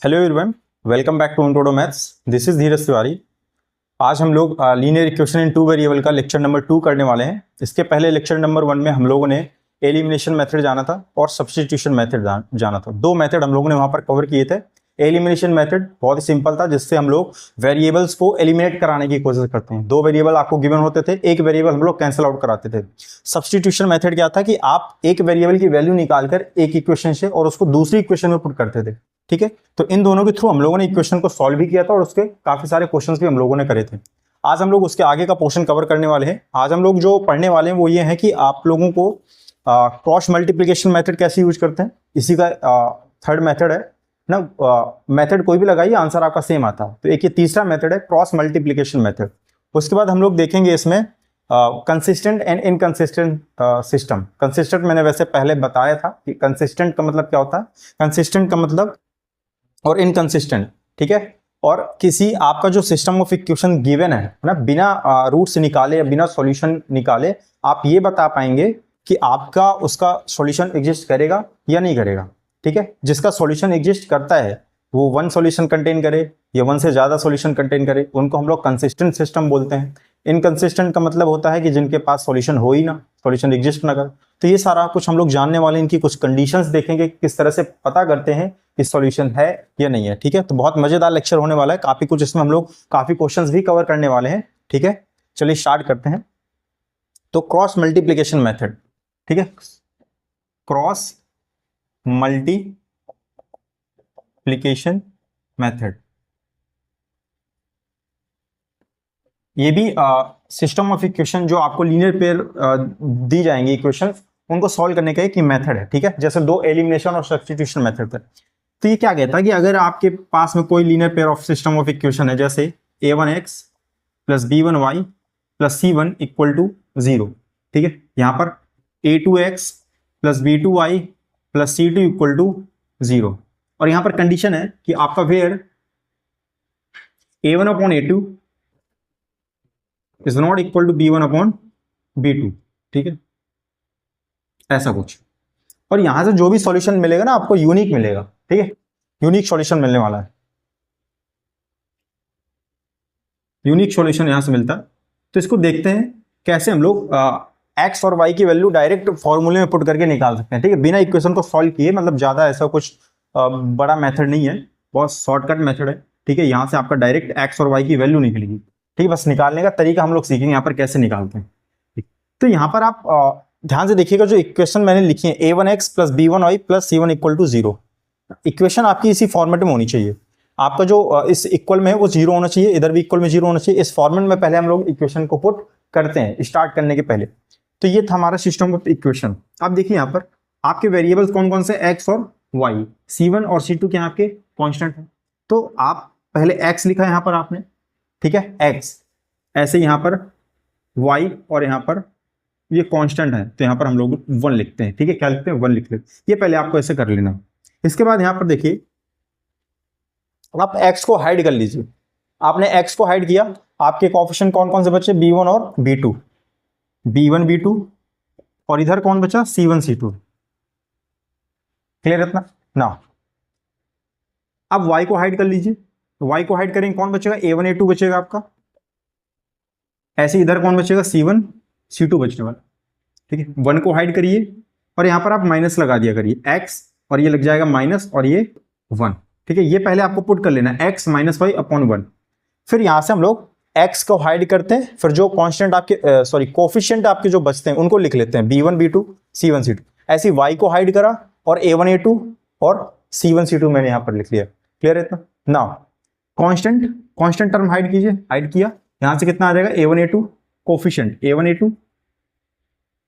Hello everyone, welcome back to intro to maths. This is Dheeraj Tiwari. आज हम लोग linear equation in two variable का lecture number 2 करने वाले हैं। इसके पहले लेक्चर नंबर 1 में हम लोगों ने एलिमिनेशन मेथड जाना था और सब्स्टिट्यूशन मेथड जाना था। दो मेथड हम लोगों ने वहां पर कवर किए थे। एलिमिनेशन मेथड बहुत ही सिंपल था, जिससे हम लोग वेरिएबल्स को एलिमिनेट कराने की कोशिश करते हैं। दो वेरिएबल आपको गिवन होते थे, एक वेरिएबल हम लोग कैंसिल आउट कराते थे। सब्स्टिट्यूशन मेथड क्या था कि आप एक वेरिएबल की वैल्यू निकालकर एक इक्वेशन से और उसको दूसरी इक्वेशन में पुट करते थे। ठीक है, तो इन दोनों के थ्रू हम लोगों ने इक्वेशन को सॉल्व भी किया था और उसके काफी सारे क्वेश्चंस भी हम लोगों ने करे थे। आज हम लोग उसके आगे का पोर्शन कवर करने वाले हैं। आज हम लोग जो पढ़ने वाले हैं वो ये है कि आप लोगों को क्रॉस मल्टीप्लिकेशन मेथड कैसे यूज करते हैं। इसी का थर्ड मेथड है ना। मेथड कोई भी लगाइए, आंसर आपका सेम आता है। तो एक ये तीसरा मेथड है क्रॉस मल्टीप्लिकेशन मेथड। उसके बाद हम लोग देखेंगे इसमें consistent and inconsistent system. Consistent मैंने वैसे पहले बताया था कि कंसिस्टेंट का मतलब क्या होता है। कंसिस्टेंट का मतलब और इनकंसिस्टेंट, ठीक है। और किसी आपका जो सिस्टम ऑफ इक्वेशन गिवन है ना, बिना रूट्स निकाले या बिना सॉल्यूशन निकाले आप ये बता पाएंगे कि आपका उसका सॉल्यूशन एग्जिस्ट करेगा या नहीं करेगा। ठीक है, जिसका सॉल्यूशन एग्जिस्ट करता है वो वन सॉल्यूशन कंटेन करे या वन से ज्यादा सॉल्यूशन कंटेन करे, उनको हम लोग कंसिस्टेंट सिस्टम बोलते हैं। इनकंसिस्टेंट का मतलब होता है कि जिनके पास सॉल्यूशन हो ही ना, सॉल्यूशन एग्जिस्ट ना करे। तो ये सारा कुछ हम लोग जानने वाले हैं। इनकी कुछ कंडीशंस देखेंगे, किस तरह से पता करते हैं कि सॉल्यूशन है या नहीं है। ठीक है, तो बहुत मजेदार लेक्चर होने वाला है। काफी कुछ इसमें हम लोग काफी क्वेश्चंस भी कवर करने वाले हैं। ठीक है, चलिए स्टार्ट करते हैं। तो क्रॉस मल्टीप्लिकेशन मेथड, ठीक है, क्रॉस मल्टीप्लिकेशन मेथड, ये भी सिस्टम ऑफ इक्वेशन जो आपको लीनियर पेयर दी जाएंगी इक्वेशन, उनको सॉल्व करने का एक मेथड है। ठीक है, जैसे दो एलिमिनेशन और सब्स्टिट्यूशन मेथड थे। तो ये क्या कहता है कि अगर आपके पास में कोई linear pair of system of equation है, जैसे a1x plus b1y plus c1 equal to 0। ठीक है, यहां पर a2x plus b2y plus c2 equal to 0। और यहां पर कंडीशन है कि आपका where a1 upon a2 is not equal to b1 upon b2। ठीक है, ऐसा कुछ। और यहां से जो भी सॉल्यूशन मिलेगा ना आपको यूनिक मिलेगा। ठीक है, यूनिक सॉल्यूशन मिलने वाला है, यूनिक सॉल्यूशन यहां से मिलता है। तो इसको देखते हैं कैसे हम लोग एक्स और वाई की वैल्यू डायरेक्ट फॉर्मूले में पुट करके निकाल सकते हैं। ठीक है, बिना इक्वेशन को सॉल्व किए, मतलब ज्यादा ऐसा कुछ बड़ा मेथड नहीं है, बहुत शॉर्टकट मेथड है। ठीक है, यहां से आपका डायरेक्ट एक्स और वाई की वैल्यू निकलेगी। ठीक है, बस निकालने का तरीका हम लोग सीखेंगे यहाँ पर कैसे निकालते हैं। तो यहाँ पर आप ध्यान से देखिएगा, जो इक्वेशन मैंने लिखी है a1x plus b1y plus c1 equal to 0, equation आपकी इसी फॉर्मेट में होनी चाहिए। आपका जो इस इक्वल में है वो 0 होना चाहिए, इधर भी इक्वल में 0 होना चाहिए। इस फॉर्मेट में पहले हम लोग इक्वेशन को पुट करते हैं स्टार्ट करने के पहले। तो ये था हमारा सिस्टम ऑफ इक्वेशन। अब देखिए यहाँ पर आपके वेरिएबल्स कौन कौन से, x और y, c1 और c2 के आपके कांस्टेंट हैं। तो आप पहले x लिखा है यहाँ पर आपने, ठीक है, x, ऐसे यहाँ पर y और यहाँ पर ये कांस्टेंट है, तो यहाँ पर हम लोग 1 लिखते हैं। ठीक है, क्या लिखते हैं, 1 लिखते हैं। ये पहले आपको ऐसे कर लेना। इसके बाद यहाँ पर देखिए आप x को हाइड कर लीजिए। आपने x को हाइड किया, आपके कोएफिशिएंट कौन कौन से बचे, b1 और b2, b1 b2, और इधर कौन बचा, c1 c2। क्लियर इतना ना। अब y को हाइड कर लीजिए, तो y को हाइड करेंगे, कौन बचेगा, a1 a2 बचेगा आपका। ऐसे इधर कौन बचेगा, c1 c2 बचने वाला। ठीक है, 1 को हाइड करिए और यहां पर आप माइनस लगा दिया करिए, x और ये लग जाएगा माइनस और ये 1। ठीक है, ये पहले आपको पुट कर लेना, x माइनस वाई अपॉन 1। फिर यहां से हम लोग x को हाइड करते हैं, फिर जो कांस्टेंट आपके सॉरी कोफिशिएंट आपके जो बचते हैं उनको लिख लेते हैं, b1 b2 c1 c2। ऐसे y को हाइड करा और a1 a2 और c1 c2 मैंने यहां पर लिख लिया। क्लियर है इतना ना। कांस्टेंट टर्म हाइड कीजिए, हाइड किया, यहां से कितना आ जाएगा, a1 a2 coefficient a1 a2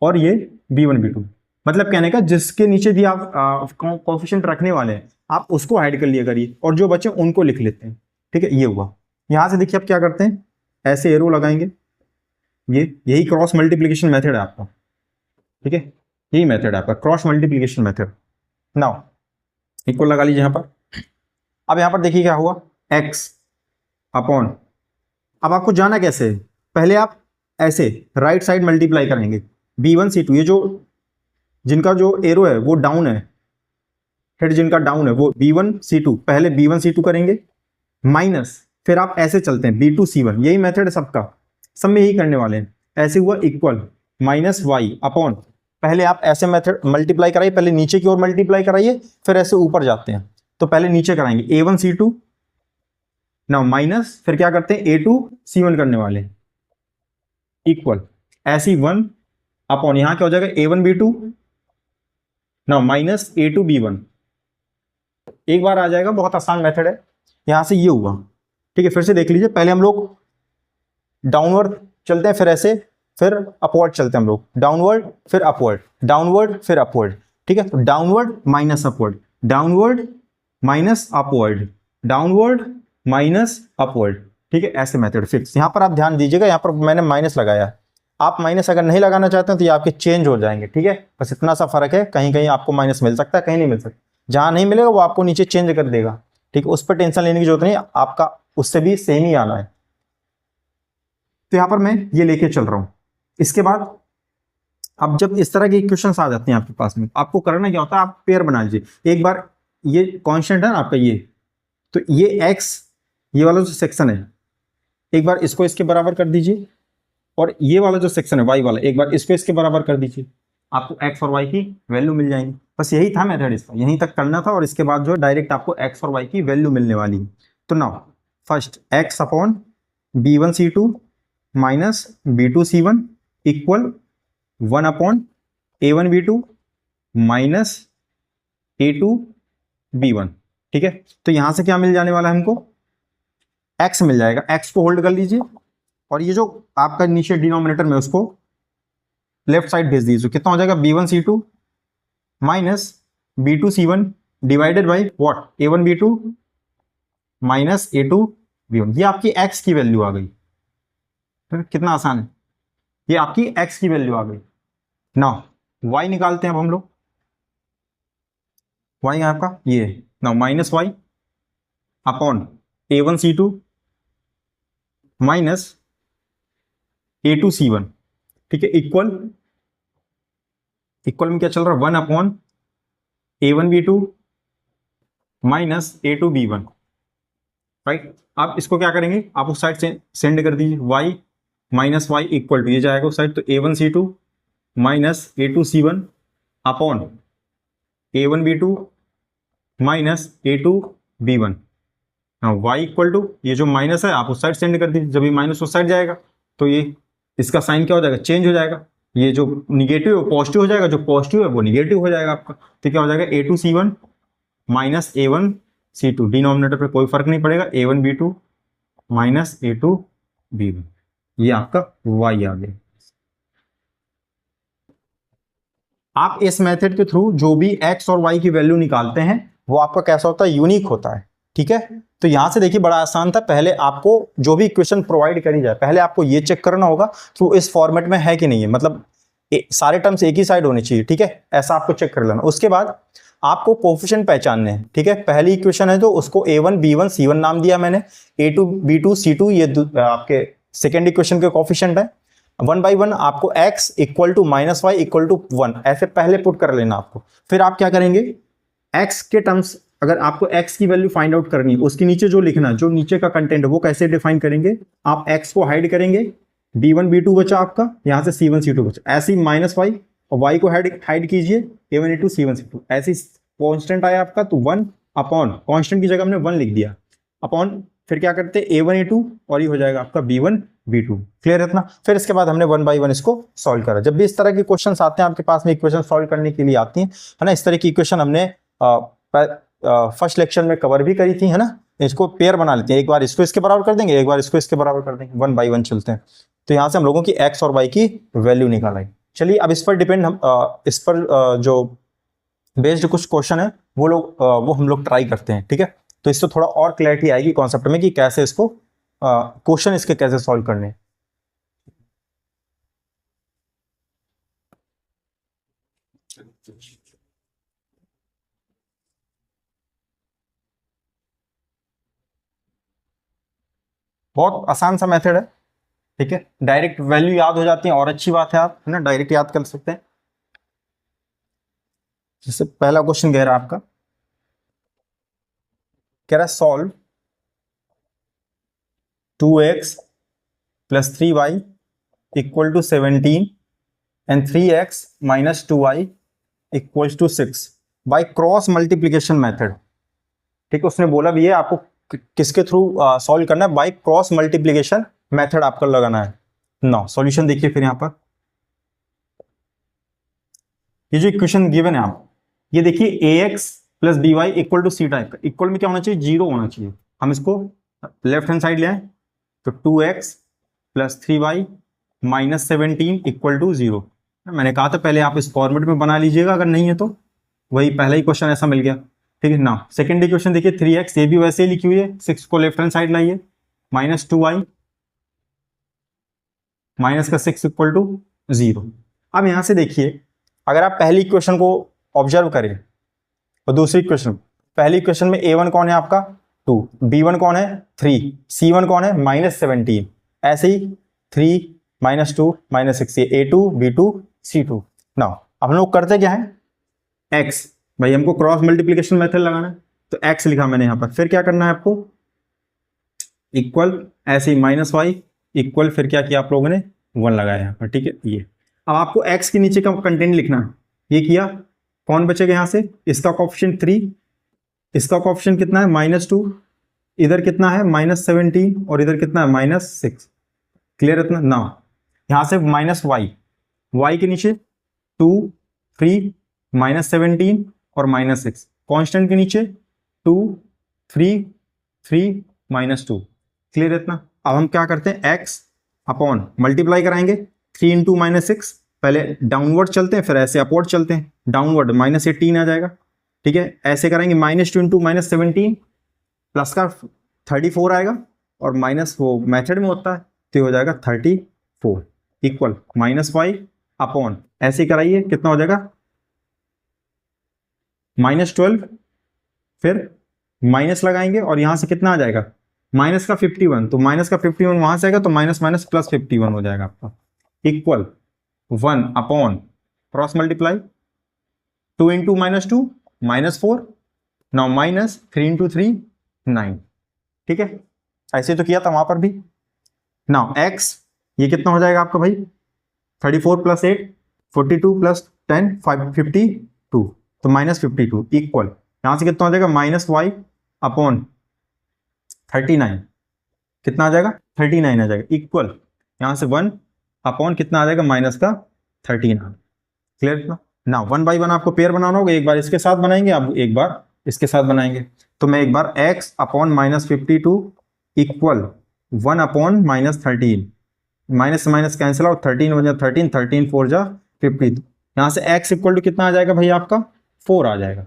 और ये b1 b2। मतलब कहने का जिसके नीचे भी आप कोफिशिएंट रखने वाले हैं आप उसको हाइड कर लिया करिए और जो बचे उनको लिख लेते हैं। ठीक है, ये हुआ। यहां से देखिए आप क्या करते हैं, ऐसे एरो लगाएंगे, यही क्रॉस मल्टीप्लिकेशन मेथड है आपका। ठीक है, यही मेथड है आपका cross multiplication method. Now equal लगा लीजिए यहां पर। अब यहां पर देखिए क्या हुआ, x अपॉन, अब आपको जाना कैसे है, पहले आप ऐसे राइट साइड मल्टीप्लाई करेंगे, b1 c2, ये जो जिनका जो एरो है वो डाउन है, हेड जिनका डाउन है वो B1C2, पहले B1C2 करेंगे माइनस, फिर आप ऐसे चलते हैं B2C1, यही मेथड है सबका, सब में यही करने वाले हैं। ऐसे हुआ इक्वल माइनस वाई अपॉन, पहले आप ऐसे मेथड मल्टीप्लाई कराइए, पहले नीचे की ओर मल्टीप्लाई कराइए, फिर ऐसे ऊपर जाते हैं। तो पहले नीचे कराएंगे A1C2 ना माइनस, फिर क्या करते हैं A2C1 करने वाले इक्वल ऐसी 1 अपॉन, यहां क्या हो जाएगा A1B2 ना माइनस A2B1, एक बार आ जाएगा, बहुत आसान मेथड है। यहां से ये हुआ, ठीक है, फिर से देख लीजिए, पहले हम लोग डाउनवर्ड चलते हैं, फिर ऐसे, फिर अपवर्ड चलते हैं हम लोग, डाउनवर्ड फिर अपवर्ड, डाउनवर्ड फिर अपवर्ड, ठीक है। तो downward minus upward, downward minus upward, downward minus upward, ठीक है, ऐसे मेथड फिक्स। यहां पर आप ध्यान दीजिएगा, यहां पर मैंने माइनस लगाया, आप माइनस अगर नहीं लगाना चाहते हैं तो ये आपके चेंज हो जाएंगे, ठीक है, बस इतना सा फर्क है, कहीं कहीं आपको माइनस मिल सकता है, कहीं नहीं मिल सकता, जहां नहीं मिलेगा वो आपको नीचे चेंज कर देगा, ठीक है, उस पर टेंशन लेने की जरूरत नहीं, आपका उससे भी सेम ही आना है। तो यहां पर मैं ये लेके चल रहा हूं। इसके बाद अब जब इस तरह के इक्वेशन आ जाते हैं आपके पास में, आपको करना क्या होता है, आप पेयर बना लीजिए। एक बार ये कांस्टेंट है ना आपका ये, तो ये एक्स, ये वाला जो सेक्शन है, एक बार इसको इसके बराबर कर दीजिए, और ये वाला जो सेक्शन है वाई वाला, एक बार इसको इसके बराबर कर दीजिए, आपको एक्स और वाई की वैल्यू मिल जाएंगी। बस यही था मेथड इसका, यहीं तक करना था, और इसके बाद जो डायरेक्ट आपको एक्स और वाई की वैल्यू मिलने वाली है। तो now first x upon B1C2 minus B2C1 equal 1 upon A1B2 minus A2B1, ठीक है। तो यहां से क्या मिल जाने वाला है हमको, x मिल जाएगा, x को होल्ड कर लीजिए, और ये जो आपका नीचे डिनोमिनेटर में उसको लेफ्ट साइड भेज दीजिए, कितना हो जाएगा B1C2 minus B2C1 divided by what A1B2 minus A2B1, ये आपकी x की वैल्यू आ गई, कितना आसान है, ये आपकी x की वैल्यू आ गई। नाउ y निकालते हैं अब हम लोग, y आपका ये now minus y upon A1C2 minus A2C1, ठीक है, इक्वल में क्या चल रहा है 1 upon A1B2 minus A2B1, right. आप इसको क्या करेंगे, आप उस साइड से सेंड कर दीजिए, y minus y equal to, ये जाएगा उस साइड, तो A1C2 minus A2C1 upon A1B2 minus A2B1, y equal to, ये जो माइनस है आप उस साइड सेंड कर दीजिए, जब ये माइनस उस साइड जाएगा तो ये इसका साइन क्या हो जाएगा, चेंज हो जाएगा, ये जो निगेटिव है पॉजिटिव हो जाएगा, जो पॉजिटिव है वो निगेटिव हो जाएगा आपका। तो क्या हो जाएगा A2C1 माइनस A1C2, डिनोमिनेटर पे कोई फर्क नहीं पड़ेगा, A1B2 माइनस A2B1, ये आपका y आ गया। आप इस मेथड के थ्रू जो भी x और y की वैल्यू निकालते हैं वो आपका कैसा होता है, यूनिक होता है, ठीक है। तो यहां से देखिए बड़ा आसान था, पहले आपको जो भी इक्वेशन प्रोवाइड करी जाए पहले आपको ये चेक करना होगा कि वो इस फॉर्मेट में है कि नहीं है, मतलब सारे टर्म्स एक ही साइड होने चाहिए, ठीक है, ऐसा आपको चेक कर लेना। उसके बाद आपको कोफिशिएंट पहचानने हैं, ठीक है। पहली इक्वेशन है तो उसको A1 B1 C1 नाम दिया मैंने, A2 B2 C2 ये आपके सेकेंड इक्वेशन के कोफिशिएंट है। 1 बाई 1 आपको x equal to minus y equal to 1 ऐसे पहले पुट कर लेना आपको। फिर आप क्या करेंगे, x के टर्म्स, अगर आपको x की वैल्यू फाइंड आउट करनी है उसके नीचे जो लिखना, जो नीचे का कंटेंट है वो कैसे डिफाइन करेंगे, आप x को हाइड करेंगे, B1 B2 बचा आपका, यहां से C1 C2 बचा, ऐसे ही माइनस वाई और y को हाइड कीजिए, A1 A2 C1 C2, ऐसे कांस्टेंट आया आपका, तो 1 अपॉन, कांस्टेंट की जगह हमने 1 लिख दिया, अपॉन, फिर क्या करते हैं A1 A2 और ये हो जाएगा आपका B1 B2, क्लियर है इतना। फिर इसके बाद हमने 1 बाई 1 इसको सॉल्व करा। जब भी इस तरह के क्वेश्चंस आते हैं आपके पास में, इक्वेशन सॉल्व करने के लिए आती हैं, है ना, इस तरह की इक्वेशन हमने फर्स्ट लेक्चर में कवर भी करी थी, है ना। इसको पेयर बना लेते हैं, एक बार इसको इसके बराबर कर देंगे, एक बार इसको इसके बराबर कर देंगे, 1 बाई 1 चलते हैं। तो यहाँ से हम लोगों की x और y की वैल्यू निकाल आई। चलिए अब इस पर डिपेंड हम इस पर जो बेस्ड कुछ क्वेश्चन है वो हम लोग ट्राई करते हैं, ठीक है। तो इससे थोड़ा और क्लैरिटी आएगी कॉन्सेप्ट में कि कैसे इसको क्वेश्चन इसके कैसे सॉल्व करने। बहुत आसान सा मेथड है, ठीक है, डायरेक्ट वैल्यू याद हो जाती है और अच्छी बात है, आप है ना डायरेक्ट याद कर सकते हैं। जैसे पहला क्वेश्चन कह रहा है आपका कह रहा है solve 2x plus 3y equal to 17 and 3x minus 2y equal to 6 by cross multiplication method. ठीक है, उसने बोला भी है आपको किसके थ्रू सॉल्व करना है, बाय क्रॉस मल्टीप्लीकेशन मेथड आपको लगाना है। ना सॉल्यूशन देखिए फिर यहां पर ये जो इक्वेशन गिवन है आप ये देखिए ax plus b y equal to c type का, इक्वल में क्या होना चाहिए, 0 होना चाहिए। हम इसको लेफ्ट हैंड साइड ले आए तो 2x plus 3y minus 17 equal to 0। मैंने कहा था पहले आप इस फॉर्मेट में बना लीजिएगा, अगर नहीं है तो वही पहला ही क्वेश्चन ऐसा मिल गया। ठीक है ना, सेकेंड इक्वेशन देखिए 3x, ये भी वैसे ही लिखी हुई है, 6 को लेफ्ट हैंड साइड लाइए, माइनस 2y माइनस का 6 इक्वल टू 0। अब यहां से देखिए अगर आप पहली इक्वेशन को ऑब्जर्व करें और दूसरी इक्वेशन, पहली इक्वेशन में a1 कौन है आपका 2, b1 कौन है 3, c1 कौन है माइनस 17, ऐसे ही 3 minus 2 minus 6, a2 b2 c2। ना अब हम लोग करते क्या है x, भाई हमको क्रॉस मल्टीप्लीकेशन मेथड लगाना है तो x लिखा मैंने यहां पर, फिर क्या करना है आपको इक्वल, ऐसे ही माइनस y इक्वल, फिर क्या किया आप लोगों ने 1 लगाया यहाँ पर। ठीक है, ये अब आपको x के नीचे का कंटेंट लिखना है, ये किया, कौन बचेगा यहां से, इसका कोएफिशिएंट 3, इसका कोएफिशिएंट कितना है -2, इधर कितना है -17 और इधर कितना है -6। क्लियर इतना ना, यहां से माइनस y के नीचे 2 3 -17 और -6, कांस्टेंट के नीचे 2 3 3 -2। क्लियर इतना। अब हम क्या करते हैं x अपॉन मल्टीप्लाई कराएंगे 3 इंटू -6, पहले डाउनवर्ड चलते हैं फिर ऐसे अपवर्ड चलते हैं, डाउनवर्ड -18 आ जाएगा। ठीक है, ऐसे करेंगे -2 इंटू -17 प्लस का 34 आएगा और माइनस वो मेथड में होता है तो हो जाएगा 34 इक्वल -y अपॉन, ऐसे कराइए कितना हो जाएगा -12, फिर माइनस लगाएंगे और यहां से कितना आ जाएगा माइनस का 51, तो माइनस का 51 वहां से आएगा तो माइनस माइनस प्लस 51 हो जाएगा आपका equal 1 upon cross multiply 2 into -2 -4, now minus 3 into 3 9। ठीक है, ऐसे तो किया था वहां पर भी। नाउ x ये कितना हो जाएगा आपका भाई 34 प्लस 8 42 प्लस 10 52, तो -52 इक्वल, यहां से कितना हो जाएगा -y अपॉन 39, कितना आ जाएगा 39 आ जाएगा इक्वल, यहां से 1 अपॉन कितना आ जाएगा माइनस का 13। क्लियर ना, ना 1 बाई 1 आपको पेयर बनाना होगा, एक बार इसके साथ बनाएंगे आप एक बार इसके साथ बनाएंगे, तो मैं एक बार x upon -52 equal 1 upon -13, minus से माइनस कैंसिल आउट, 13 1 जा 13, 13 4 जा 50, यहां से x इक्वल टू कितना आ जाएगा भाई आपका 4 आ जाएगा,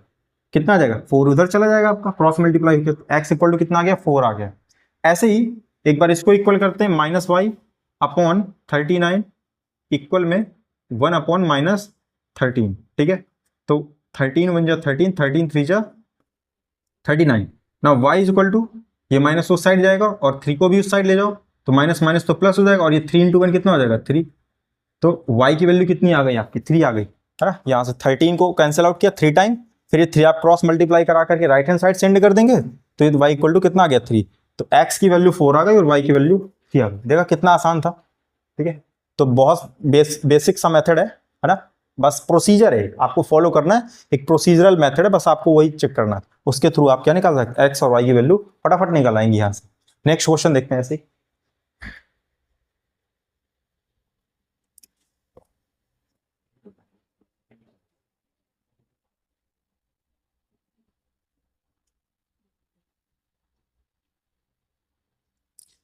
कितना आ जाएगा 4 उधर चला जाएगा आपका क्रॉस मल्टीप्लाई तो x इक्वल टू कितना आ गया 4 आ गया। ऐसे ही एक बार इसको इक्वल करते हैं -y अपॉन 39 इक्वल में 1 अपॉन -13। ठीक है, तो 13 1 जा 13, 13 3 जा 39, ना y इज इक्वल टू, ये माइनस उस साइड जाएगा और 3 को भी उस साइड ले जाओ तो माइनस माइनस तो प्लस हो जाएगा और ये 3 इंटू 1 कितना हो जाएगा 3, तो y की वैल्यू कितनी आ गई आपकी 3 आ गई है ना। यहाँ से 13 को कैंसिल आउट किया 3 टाइम, फिर ये 3 आप क्रॉस मल्टीप्लाई करा करके राइट हैंड साइड सेंड कर देंगे तो ये y इक्वल टू कितना आ गया 3, तो x की वैल्यू 4 आ गई और y की वैल्यू 3 आ गई। देखा कितना आसान था। ठीक है, तो बहुत बेसिक सा मेथड है ना, बस प्रोसीजर है आपको फॉलो करना है, एक प्रोसीजरल मेथड है, बस आपको वही चेक करना है, उसके थ्रू आप क्या निकाल सकते हैं x और y की वैल्यू फटाफट निकाल आएंगे। यहाँ से नेक्स्ट क्वेश्चन देखते हैं। ऐसे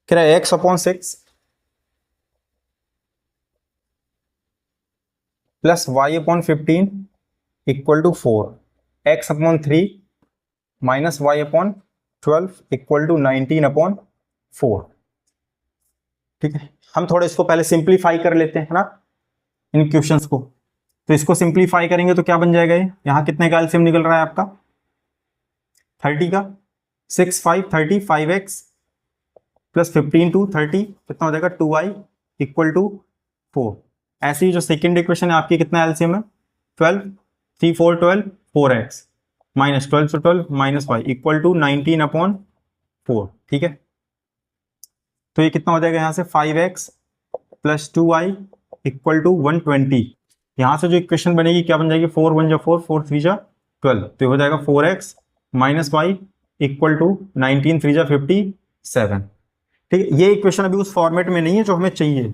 कह रहा है x upon 6 plus y upon 15 equal to 4, x upon 3 minus y upon 12 equal to 19 upon 4। ठीक है, हम थोड़ा इसको पहले सिंप्लीफाई कर लेते हैं ना इन क्वेश्चंस को, तो इसको सिंप्लीफाई करेंगे तो क्या बन जाएगा, ये यहाँ कितने का एलसीएम निकल रहा है आपका 30 का, 6 5 30 5x प्लस 15 टू 30 कितना हो जाएगा 2y इक्वल टू 4। ऐसी जो सेकेंड इक्वेशन है आपकी कितना एलसीएम है 12 3 4 12 4x माइनस 12 से 12 माइनस वाई इक्वल टू 19/4। ठीक है, तो ये कितना हो जाएगा यहाँ से 5x plus 2y equal to 120। यहाँ से जो इक्वेशन बनेगी क्या बन जाएगी, 4 1 जा 4, 4 3 जा 12, तो ये हो जाएगा 4x minus y equal to 19 3 जा 57। ठीक है, ये इक्वेशन अभी उस फॉर्मेट में नहीं है जो हमें चाहिए।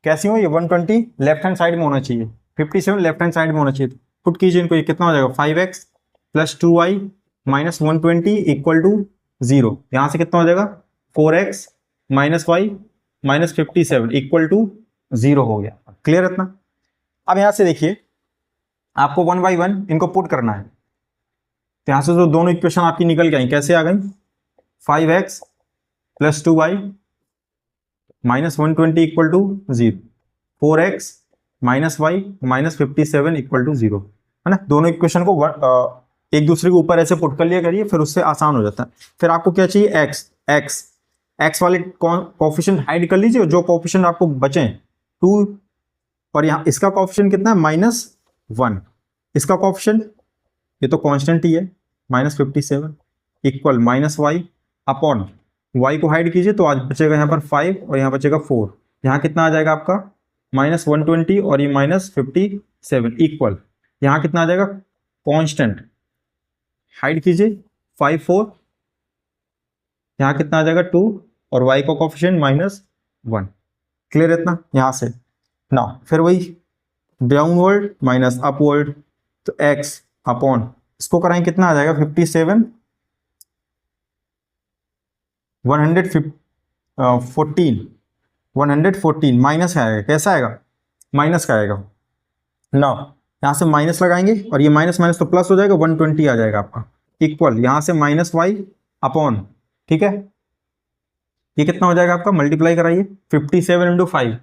कैसी हो, ये 120 लेफ्ट हैंड साइड में होना चाहिए, 57 लेफ्ट हैंड साइड में होना चाहिए। पुट कीजिए इनको, ये कितना हो जाएगा 5x plus 2y minus 120 equal to 0। यहाँ से कितना हो जाएगा 4x minus y minus 57 equal to 0 हो गया। क्लियर इतना। अब यहाँ से देखिए आपको 1 बाई 1 इनको पुट करना है, तो यहाँ से जो दोनों इक्वेशन आपकी निकल के आई कैसे आ गई, 5x plus 2y minus 120 equal to 0, 4x minus y minus 57 equal to 0, है ना। दोनों इक्वेशन को एक दूसरे के ऊपर ऐसे पुट कर लिया करिए, फिर उससे आसान हो जाता है। फिर आपको क्या चाहिए, x वाले कोफिशिएंट हाइड कर लीजिए, जो कोफिशिएंट आपको बचे 2, और यहाँ इसका कोफिशिएंट कितना है -1, इसका कोफिशिएंट ये तो कांस्टेंट ही है -57 equal minus y upon y को हाइड कीजिए, तो आज बचेगा यहाँ पर 5 और यहाँ बचेगा 4। यहाँ कितना आ जाएगा आपका -120 और ये -57 इक्वल, यहाँ कितना आ जाएगा कांस्टेंट, हाइड कीजिए 5 4, यहाँ कितना आ जाएगा 2 और y का कोफिशिएंट -1। क्लियर इतना। यहाँ से ना फिर वही डाउनवर्ड माइनस अपवर्ड, तो x अपॉन इसको कराएं कितना आ जाएगा 57 114 माइनस आएगा, कैसा आएगा माइनस का आएगा ना। यहाँ से माइनस लगाएंगे और ये माइनस माइनस तो प्लस हो जाएगा, 120 आ जाएगा आपका इक्वल, यहाँ से माइनस वाई अपॉन, ठीक है, ये कितना हो जाएगा आपका, मल्टीप्लाई कराइए 57 इंटू 5,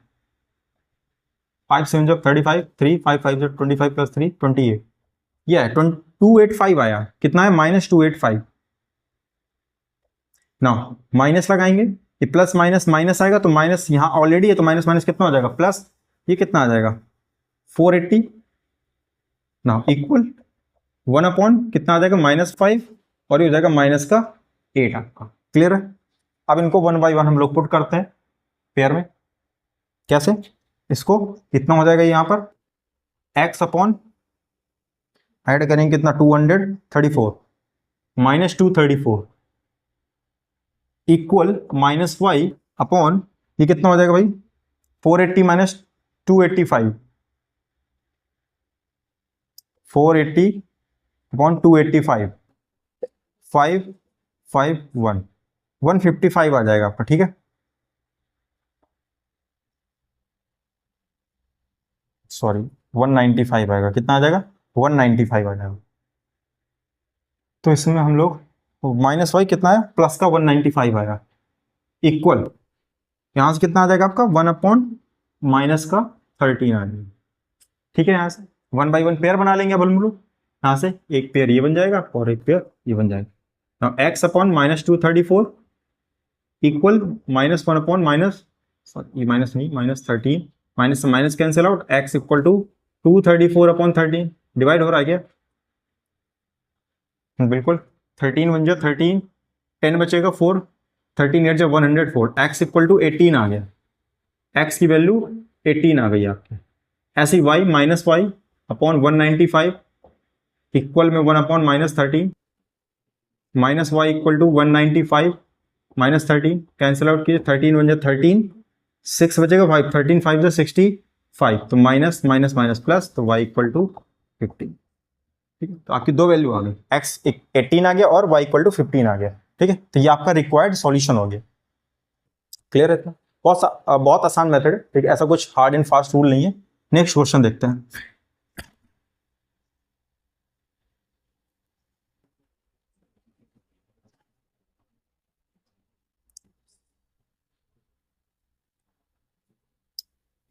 5 7 जो 35, 3 5 5 जो 25 प्लस 3 28, ये है 285 आया, कितना है -285 ना। माइनस लगाएंगे, ये प्लस माइनस माइनस आएगा, तो माइनस यहाँ ऑलरेडी है तो माइनस माइनस कितना हो जाएगा प्लस, ये कितना आ जाएगा 480 ना इक्वल 1 अपॉन कितना आ जाएगा -5 और ये हो जाएगा माइनस का 8 आपका। क्लियर है। अब इनको 1 बाई 1 हम लोग पुट करते हैं पेयर में, कैसे, इसको कितना हो जाएगा यहाँ पर x अपॉन ऐड करेंगे कितना 234 -234 इक्वल माइनस वाई अपॉन ये कितना हो जाएगा भाई 480 माइनस 285, 480 अपॉन 285 551 155 आ जाएगा आपका। ठीक है, सॉरी 195 आएगा, कितना आ जाएगा 195 आ जाएगा। तो इसमें हम लोग माइनस वाई कितना है प्लस का 195 आएगा इक्वल, यहां से कितना आ जाएगा आपका 1 अपॉन माइनस का 13 आ जाएगा। ठीक है, यहाँ से 1 बाई 1 पेयर बना लेंगे अब हम लोग, यहाँ से एक पेयर ये बन जाएगा और एक पेयर ये बन जाएगा। x upon -234 equal -1 upon minus, ये माइनस नहीं -13, माइनस से minus cancel out, x equal to 234 upon 13 divide हो रहा है क्या, बिल्कुल 13 1 जो 13, 10 बचेगा 4, 13 8 जो 104, x इक्वल टू 18 आ गया, x की वैल्यू 18 आ गई आपके। ऐसे ही y minus y upon 195 equal में 1 upon -13 minus y equal to 195 -13 cancel out कीजिए, 13 1 जो 13, 6 बचेगा 5, 13 5 जो 65, तो माइनस माइनस माइनस प्लस, तो y इक्वल टू 15। ठीक है, तो आपकी दो वैल्यू आ गई, x 18 आ गया और y इक्वल टू 15 आ गया। ठीक है, तो ये आपका रिक्वायर्ड सॉल्यूशन हो गया। क्लियर है इतना, बहुत आसान मेथड है। ठीक है, ऐसा कुछ हार्ड एंड फास्ट रूल नहीं है। नेक्स्ट क्वेश्चन देखते हैं।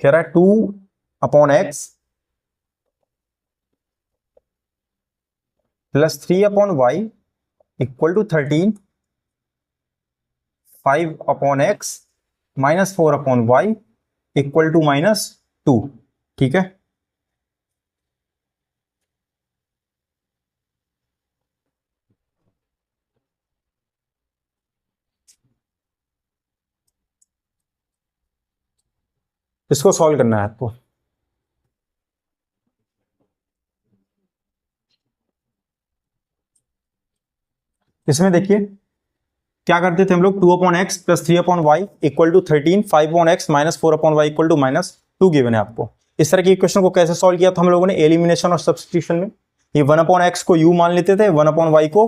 कह रहा है 2 upon x plus 3 upon y equal to 13, 5 upon x minus 4 upon y equal to -2। ठीक है, इसको सॉल्व करना है आपको। इसमें देखिए क्या करते थे हम लोग, 2/x plus 3/y equal to 13, 5/x minus 4/y equal to -2 given है आपको। इस तरह की इक्वेशन को कैसे सॉल्व किया था हम लोगों ने एलिमिनेशन और सब्स्टिट्यूशन में। ये 1/x को u मान लेते थे, 1/y को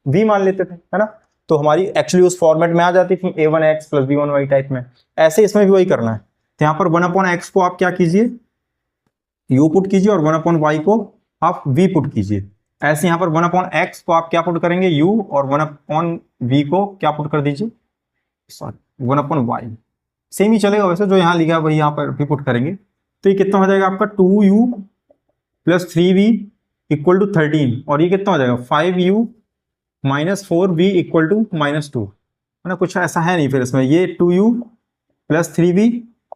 v मान लेते थे, है ना। तो हमारी एक्चुअली उस फॉर्मेट में आ जाती थी a1x प्लस b1y टाइप में। ऐसे इसमें भी वही करना है। तो यहाँ पर 1/x को आप क्या कीजिए, u पुट कीजिए और 1/y को आप v पुट कीजिए। ऐसे यहाँ पर 1/x को आप क्या पुट करेंगे, u, और 1/v को क्या पुट कर दीजिए, सॉरी 1/y। सेम ही चलेगा वैसे, जो यहाँ लिखा है वही यहाँ पर भी पुट करेंगे। तो ये कितना हो जाएगा आपका 2u plus 3v equal to 13, और ये कितना हो जाएगा 5u minus 4v equal to -2, है ना। कुछ ऐसा है नहीं फिर इसमें, ये 2u plus 3v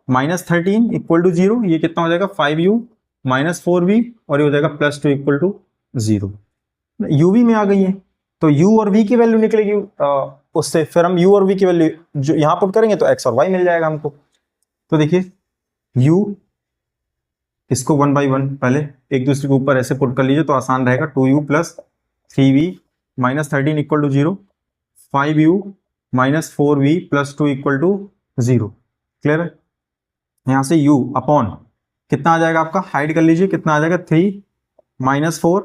minus 13 equal to 0, ये कितना हो जाएगा 5u माइनस 4v, और ये हो जाएगा +2 इक्वल टू 0। u भी में आ गई है, तो u और v की वैल्यू निकलेगी उससे, फिर हम u और v की वैल्यू जो यहाँ पुट करेंगे तो x और y मिल जाएगा हमको। तो देखिए u, इसको 1/1 पहले एक दूसरे के ऊपर ऐसे पुट कर लीजिए तो आसान रहेगा। 2u plus 3v minus 13 equal to 0, 5u minus 4v plus 2 equal to 0। Clear है। यहाँ से u अपॉन कितना आ जाएगा आपका, हाइड कर लीजिए, कितना आ जाएगा 3 माइनस 4,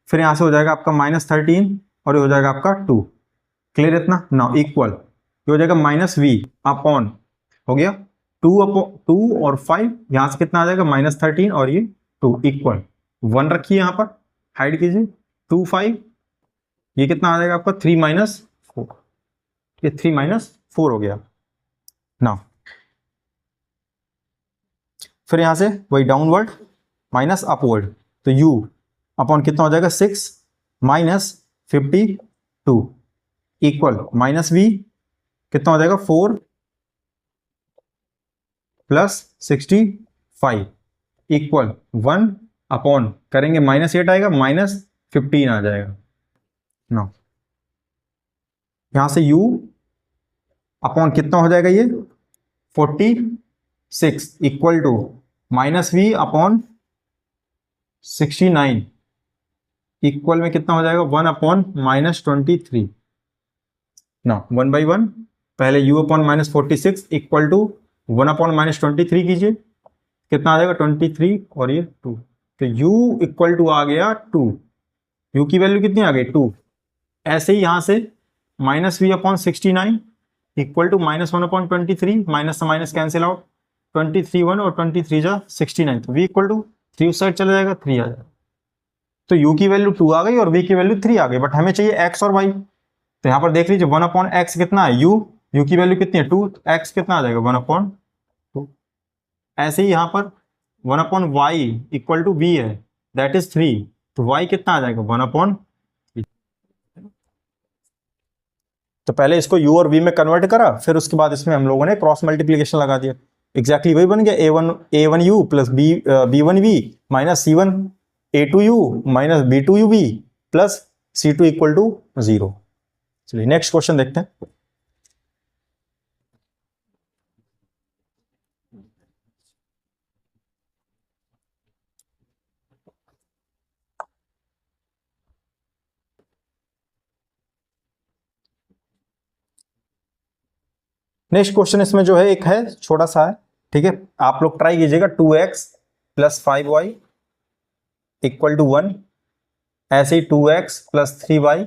फिर यहाँ से हो जाएगा आपका -13 और ये हो जाएगा आपका 2। क्लियर है इतना। नाउ इक्वल ये हो जाएगा -v अपॉन, हो गया 2 और 5, यहाँ से कितना आ जाएगा -13 और ये 2 इक्वल 1 रखिए, यहाँ पर हाइड कीजिए 2 5, ये कितना आ जाएगा आपका 3 माइनस 4, ये 3 माइनस 4 हो गया। नाउ फिर यहाँ से वही डाउनवर्ड माइनस अपवर्ड, तो u अपॉन कितना हो जाएगा 6 माइनस 52 इक्वल -v कितना हो जाएगा 4 प्लस 65 इक्वल 1 अपॉन करेंगे -8 आएगा -15 आ जाएगा। नो यहां से u अपॉन कितना हो जाएगा ये 46 equal to -v upon 69 equal में कितना हो जाएगा 1 अपॉन -23। ना 1/1 पहले u upon -46 equal to 1 upon -23 कीजिए, कितना आ जाएगा 23 और ये 2, तो u इक्वल टू आ गया 2, u की वैल्यू कितनी आ गई 2। ऐसे ही यहां से -v upon 69 equal to -1 upon 23, minus से माइनस कैंसिल आउट, 23 1 और 23 जा 69, तो v इक्वल टू 3 उस साइड चला जाएगा 3 आ जाएगा। तो u की वैल्यू 2 आ गई और v की वैल्यू 3 आ गई, बट हमें चाहिए x और y। तो यहाँ पर देख लीजिए 1 अपॉन x कितना है u की वैल्यू कितनी है 2, x कितना आ जाएगा 1 अपॉन 2। ऐसे ही यहाँ पर 1 upon y equal to v है, दैट इज 3, तो y कितना आ जाएगा 1 अपॉन 3। तो पहले इसको u और v में कन्वर्ट करा, फिर उसके बाद इसमें हम लोगों ने क्रॉस मल्टीप्लीकेशन लगा दिया, एग्जैक्टली वही बन गया a1u plus b1v minus c1 a2u minus b2uv plus c2 equal to 0। चलिए नेक्स्ट क्वेश्चन देखते हैं। नेक्स्ट क्वेश्चन इसमें जो है एक है छोटा सा है, ठीक है, आप लोग ट्राई कीजिएगा। 2x plus 5y equal to 1, ऐसे ही 2x plus 3y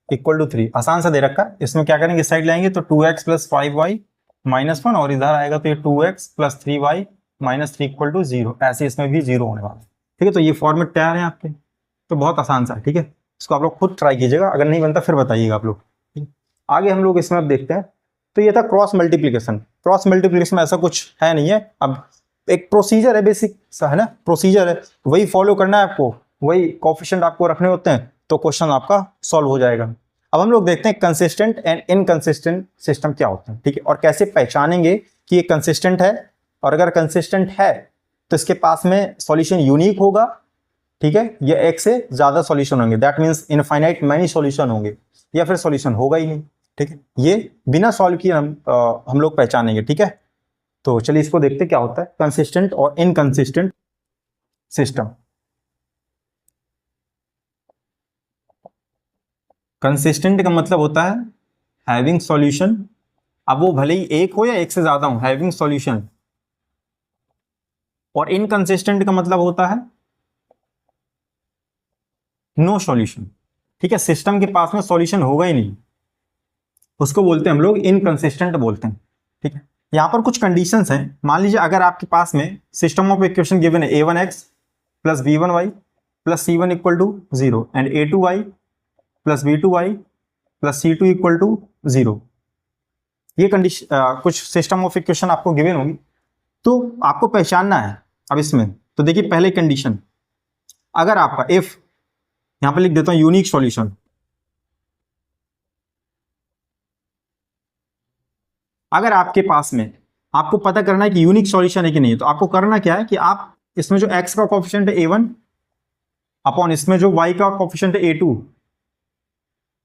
equal to 3, आसान सा दे रखा है। इसमें क्या करेंगे, इस साइड लाएंगे तो 2x प्लस 5y माइनस 1, और इधर आएगा तो ये 2x plus 3y minus 3 equal to 0, ऐसे इसमें भी 0 होने वाला है। ठीक है, तो ये फॉर्मेट तैयार है आपके, तो बहुत आसान सा है। ठीक है, इसको आप लोग खुद ट्राई कीजिएगा, अगर नहीं बनता फिर बताइएगा आप लोग। आगे हम लोग इसमें अब देखते हैं। तो ये था क्रॉस मल्टीप्लीकेशन। क्रॉस मल्टीप्लीकेशन में ऐसा कुछ है नहीं है, अब एक प्रोसीजर है, बेसिक सा है ना, प्रोसीजर है, वही फॉलो करना है आपको, वही कोएफिशिएंट आपको रखने होते हैं, तो क्वेश्चन आपका सॉल्व हो जाएगा। अब हम लोग देखते हैं कंसिस्टेंट एंड इनकंसिस्टेंट सिस्टम क्या होता है, ठीक है, और कैसे पहचानेंगे कि ये कंसिस्टेंट है, और अगर कंसिस्टेंट है तो इसके पास में सॉल्यूशन यूनिक होगा, ठीक है, या एक से ज्यादा सॉल्यूशन होंगे, that means infinite many solution होंगे, या फिर सॉल्यूशन होगा ही नहीं। ठीक है, ये बिना सॉल्व किए हम लोग पहचानेंगे। ठीक है, तो चलिए इसको देखते क्या होता है कंसिस्टेंट और इनकंसिस्टेंट सिस्टम। कंसिस्टेंट का मतलब होता है हैविंग सॉल्यूशन, अब वो भले ही एक हो या एक से ज्यादा हो, हैविंग सॉल्यूशन। और इनकंसिस्टेंट का मतलब होता है नो सॉल्यूशन। ठीक है, सिस्टम के पास में सॉल्यूशन होगा ही नहीं, उसको बोलते हैं हम लोग इनकंसिस्टेंट बोलते हैं। ठीक है, यहां पर कुछ कंडीशंस हैं। मान लीजिए अगर आपके पास में सिस्टम ऑफ इक्वेशन गिवन है a1x plus b1y plus c1 equal to 0 and a2y plus b2y plus c2 equal to 0, ये कंडीशन कुछ सिस्टम ऑफ इक्वेशन आपको गिवन होगी, तो आपको पहचानना है। अब इसमें तो देखिए पहले कंडीशन, अगर आपका इफ, यहां पर लिख देता हूं यूनिक सॉल्यूशन, अगर आपके पास में आपको पता करना है कि यूनिक सॉल्यूशन है कि नहीं, तो आपको करना क्या है कि आप इसमें जो x का कोएफिशिएंट है a1 अपॉन इसमें जो y का कोएफिशिएंट है a2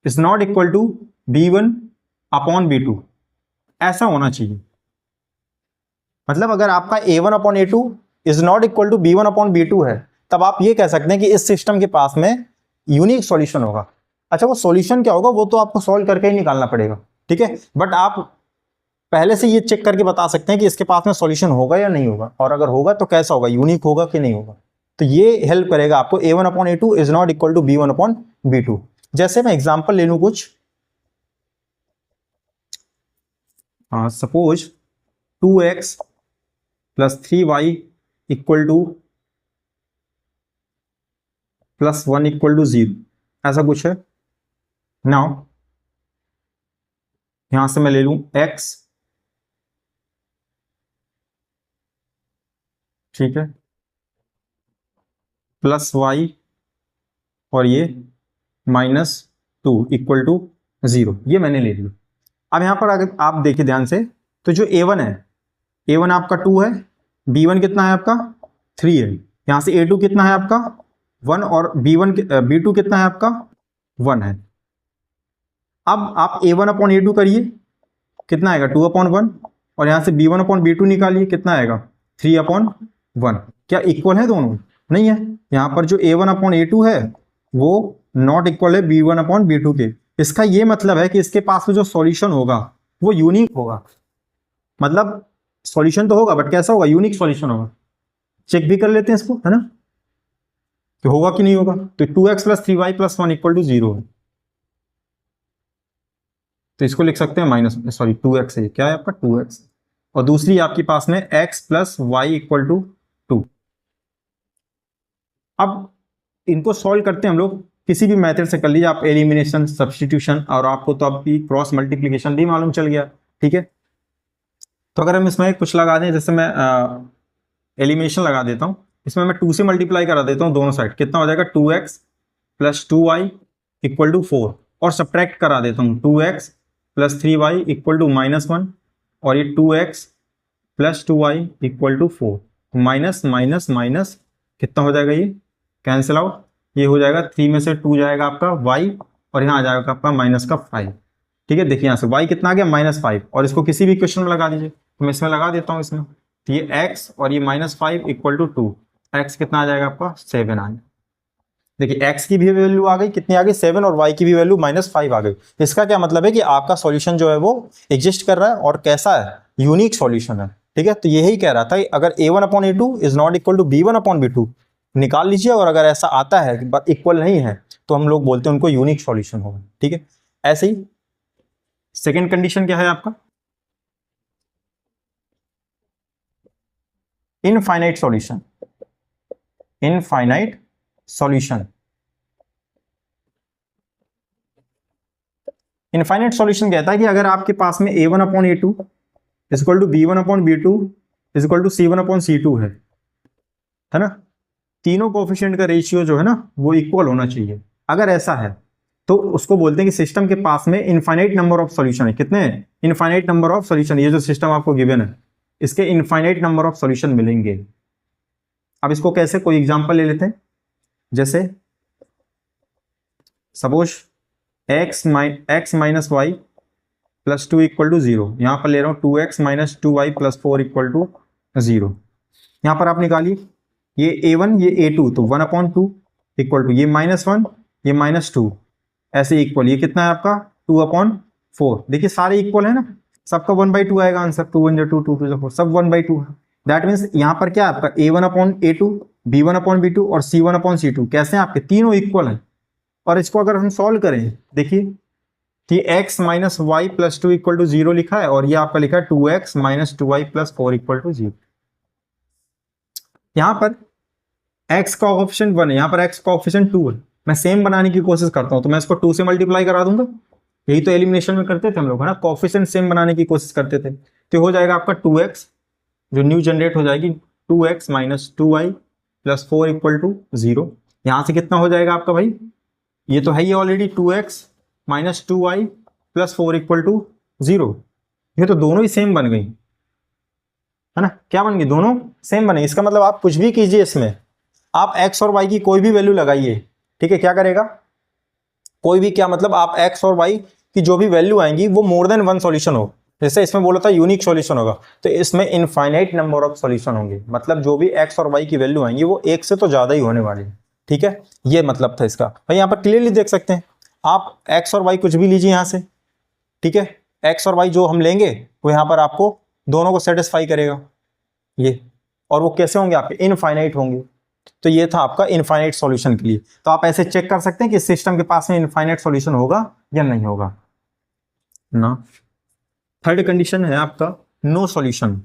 is not equal to b1 upon b2, ऐसा होना चाहिए। मतलब अगर आपका a1 upon a2 is not equal to b1 upon b2 है, तब आप ये कह सकते हैं कि इस सिस्टम के पास में यूनिक सॉल्यूशन होगा। अच्छा, वो सॉल्यूशन क्या होगा वो तो आपको सॉल्व करके ही निकालना पड़ेगा, ठीक है, बट आप पहले से ये चेक करके बता सकते हैं कि इसके पास में सॉल्यूशन होगा या नहीं होगा, और अगर होगा तो कैसा होगा, यूनिक होगा कि नहीं होगा। तो ये हेल्प करेगा आपको a1 upon a2 is not equal to b1 upon b2। जैसे मैं एग्जांपल ले लूं कुछ, suppose 2x plus 3y equal to plus 1 equal to 0, ऐसा कुछ है। नाउ यहां से मैं ले लूं x, ठीक है, प्लस y और ये -2 इक्वल टू 0, ये मैंने ले लिया। अब यहां पर अगर आप देखिए ध्यान से, तो जो a1 है, a1 आपका 2 है, b1 कितना है आपका 3 है, यहां से a2 कितना है आपका 1 और b2 कितना है आपका 1 है। अब आप a1 अपॉन a2 करिए, कितना आएगा 2 अपॉन 1, और यहां से b1 अपॉन b2 निकालिए, कितना आएगा 3 अपॉन 1। क्या इक्वल है दोनों? नहीं है। यहां पर जो a1 अपॉन a2 है वो नॉट इक्वल है b1 अपॉन b2 के। इसका ये मतलब है कि इसके पास में जो सॉल्यूशन होगा वो यूनिक होगा। मतलब सॉल्यूशन तो होगा बट कैसा होगा, यूनिक सॉल्यूशन होगा। चेक भी कर लेते हैं इसको, है ना, कि होगा कि नहीं होगा। तो 2x plus 3y plus 1 equal to 0 है, तो इसको लिख सकते हैं -2x है, क्या है आपका 2x, और दूसरी आपके पास में x plus y equal to 2। अब इनको सॉल्व करते हैं हम लोग, किसी भी मेथड से कर लीजिए आप, एलिमिनेशन, सब्स्टिट्यूशन, और आपको तो आपकी क्रॉस मल्टीप्लिकेशन भी मालूम चल गया, ठीक है। तो अगर हम इसमें कुछ लगा दें, जैसे मैं एलिमिनेशन लगा देता हूं, इसमें मैं 2 से मल्टीप्लाई करा देता हूं दोनों साइड, कितना हो जाएगा 2x plus 2y equal to 4, और सब्ट्रैक्ट करा देता हूं 2x plus 3y equal to -1, और ये 2x plus 2y equal to 4, minus minus minus कितना हो जाएगा, ये कैंसिल आउट, ये हो जाएगा 3 में से 2 जाएगा आपका y, और यहाँ आ जाएगा आपका -5। ठीक है, देखिए यहाँ से y कितना आ गया -5, और इसको किसी भी इक्वेशन में लगा दीजिए, तो मैं इसमें लगा देता हूँ इसमें, तो ये x और ये -5 इक्वल टू 2, x कितना आ जाएगा आपका 7 आ गया। देखिए x की भी वैल्यू आ गई, कितनी आ गई 7, और y की भी वैल्यू -5 आ गई। इसका क्या मतलब है कि आपका सॉल्यूशन जो है वो एग्जिस्ट कर रहा है, और कैसा है, यूनिक सॉल्यूशन है। ठीक है, तो यही कह रहा था कि अगर a1 upon a2 is not equal to b1 upon b2 निकाल लीजिए, और अगर ऐसा आता है कि इक्वल नहीं है तो हम लोग बोलते हैं उनको यूनिक सॉल्यूशन होगा। ठीक है, ऐसे ही सेकेंड कंडीशन क्या है आपका, infinite solution. Infinite solution, infinite solution कहता है कि अगर आपके पास में a1 upon a2 is equal to b1 upon b2 is equal to c1 upon c2 है ना, तीनों कोफिशिएंट का रेशियो जो है ना वो इक्वल होना चाहिए। अगर ऐसा है तो उसको बोलते हैं कि सिस्टम के पास में इनफाइनाइट नंबर ऑफ सॉल्यूशन है। कितने? इनफाइनाइट नंबर ऑफ सॉल्यूशन, ये जो सिस्टम आपको गिवन है इसके इनफाइनाइट नंबर ऑफ सॉल्यूशन मिलेंगे। अब इसको कैसे, कोई एग्जांपल ले लेते हैं, जैसे suppose x minus y plus 2 equal to 0। यहाँ पर ले रहा हूँ 2x minus 2y plus 4 equal to 0। यहाँ पर आप निकालिए, ये a1 ये a2, तो 1/2 इक्वल टू ये -1 ये -2, ऐसे इक्वल, ये कितना है आपका 2/4। देखिए सारे इक्वल है ना, सबका 1/2 आएगा आंसर। 2 1 2 2 2 4 सब 1/2 है। दैट मीन्स यहाँ पर क्या है आपका a1/a2, b1/b2 और c1/c2 कैसे हैं आपके, तीनों इक्वल हैं। और इसको अगर हम सॉल्व करें, देखिए कि x minus y plus 2 equal to 0 लिखा है, और ये आपका लिखा है 2x minus 2y plus 4 equal to 0। यहाँ पर x का ऑप्शन 1 है, यहाँ पर x का ऑप्शन 2 है। मैं सेम बनाने की कोशिश करता हूँ, तो मैं इसको 2 से मल्टीप्लाई करा दूंगा। यही तो एलिमिनेशन में करते थे हम लोग, है ना, कोएफिशिएंट सेम बनाने की कोशिश करते थे। तो हो जाएगा आपका 2x, जो न्यू जनरेट हो जाएगी 2x minus 2y plus 4 equal to 0। यहाँ से कितना हो जाएगा आपका भाई, ये तो है ही already 2x minus 2y plus 4 equal to 0। ये तो दोनों ही सेम बन गई, है ना, क्या बन गई, दोनों सेम बने। इसका मतलब आप कुछ भी कीजिए इसमें, आप x और y की कोई भी वैल्यू लगाइए, ठीक है, क्या करेगा, कोई भी, क्या मतलब आप x और y की जो भी वैल्यू आएंगी वो मोर देन 1 सॉल्यूशन हो। जैसे इसमें बोला था यूनिक सॉल्यूशन होगा, तो इसमें इनफाइनाइट नंबर ऑफ सॉल्यूशन होंगे, मतलब जो भी x और y की वैल्यू आएंगी वो एक से तो ज्यादा ही होने वाली है, ठीक है, ये मतलब था इसका। भाई यहाँ पर क्लियरली देख सकते हैं आप, x और y कुछ भी लीजिए यहाँ से, ठीक है, x और y जो हम लेंगे वो यहाँ पर आपको दोनों को सेटिस्फाई करेगा ये, और वो कैसे होंगे आपके, इनफाइनाइट होंगे। तो ये था आपका इनफाइनाइट सॉल्यूशन के लिए। तो आप ऐसे चेक कर सकते हैं कि सिस्टम के पास में इनफाइनाइट सॉल्यूशन होगा या नहीं होगा ना। थर्ड कंडीशन है आपका नो सॉल्यूशन।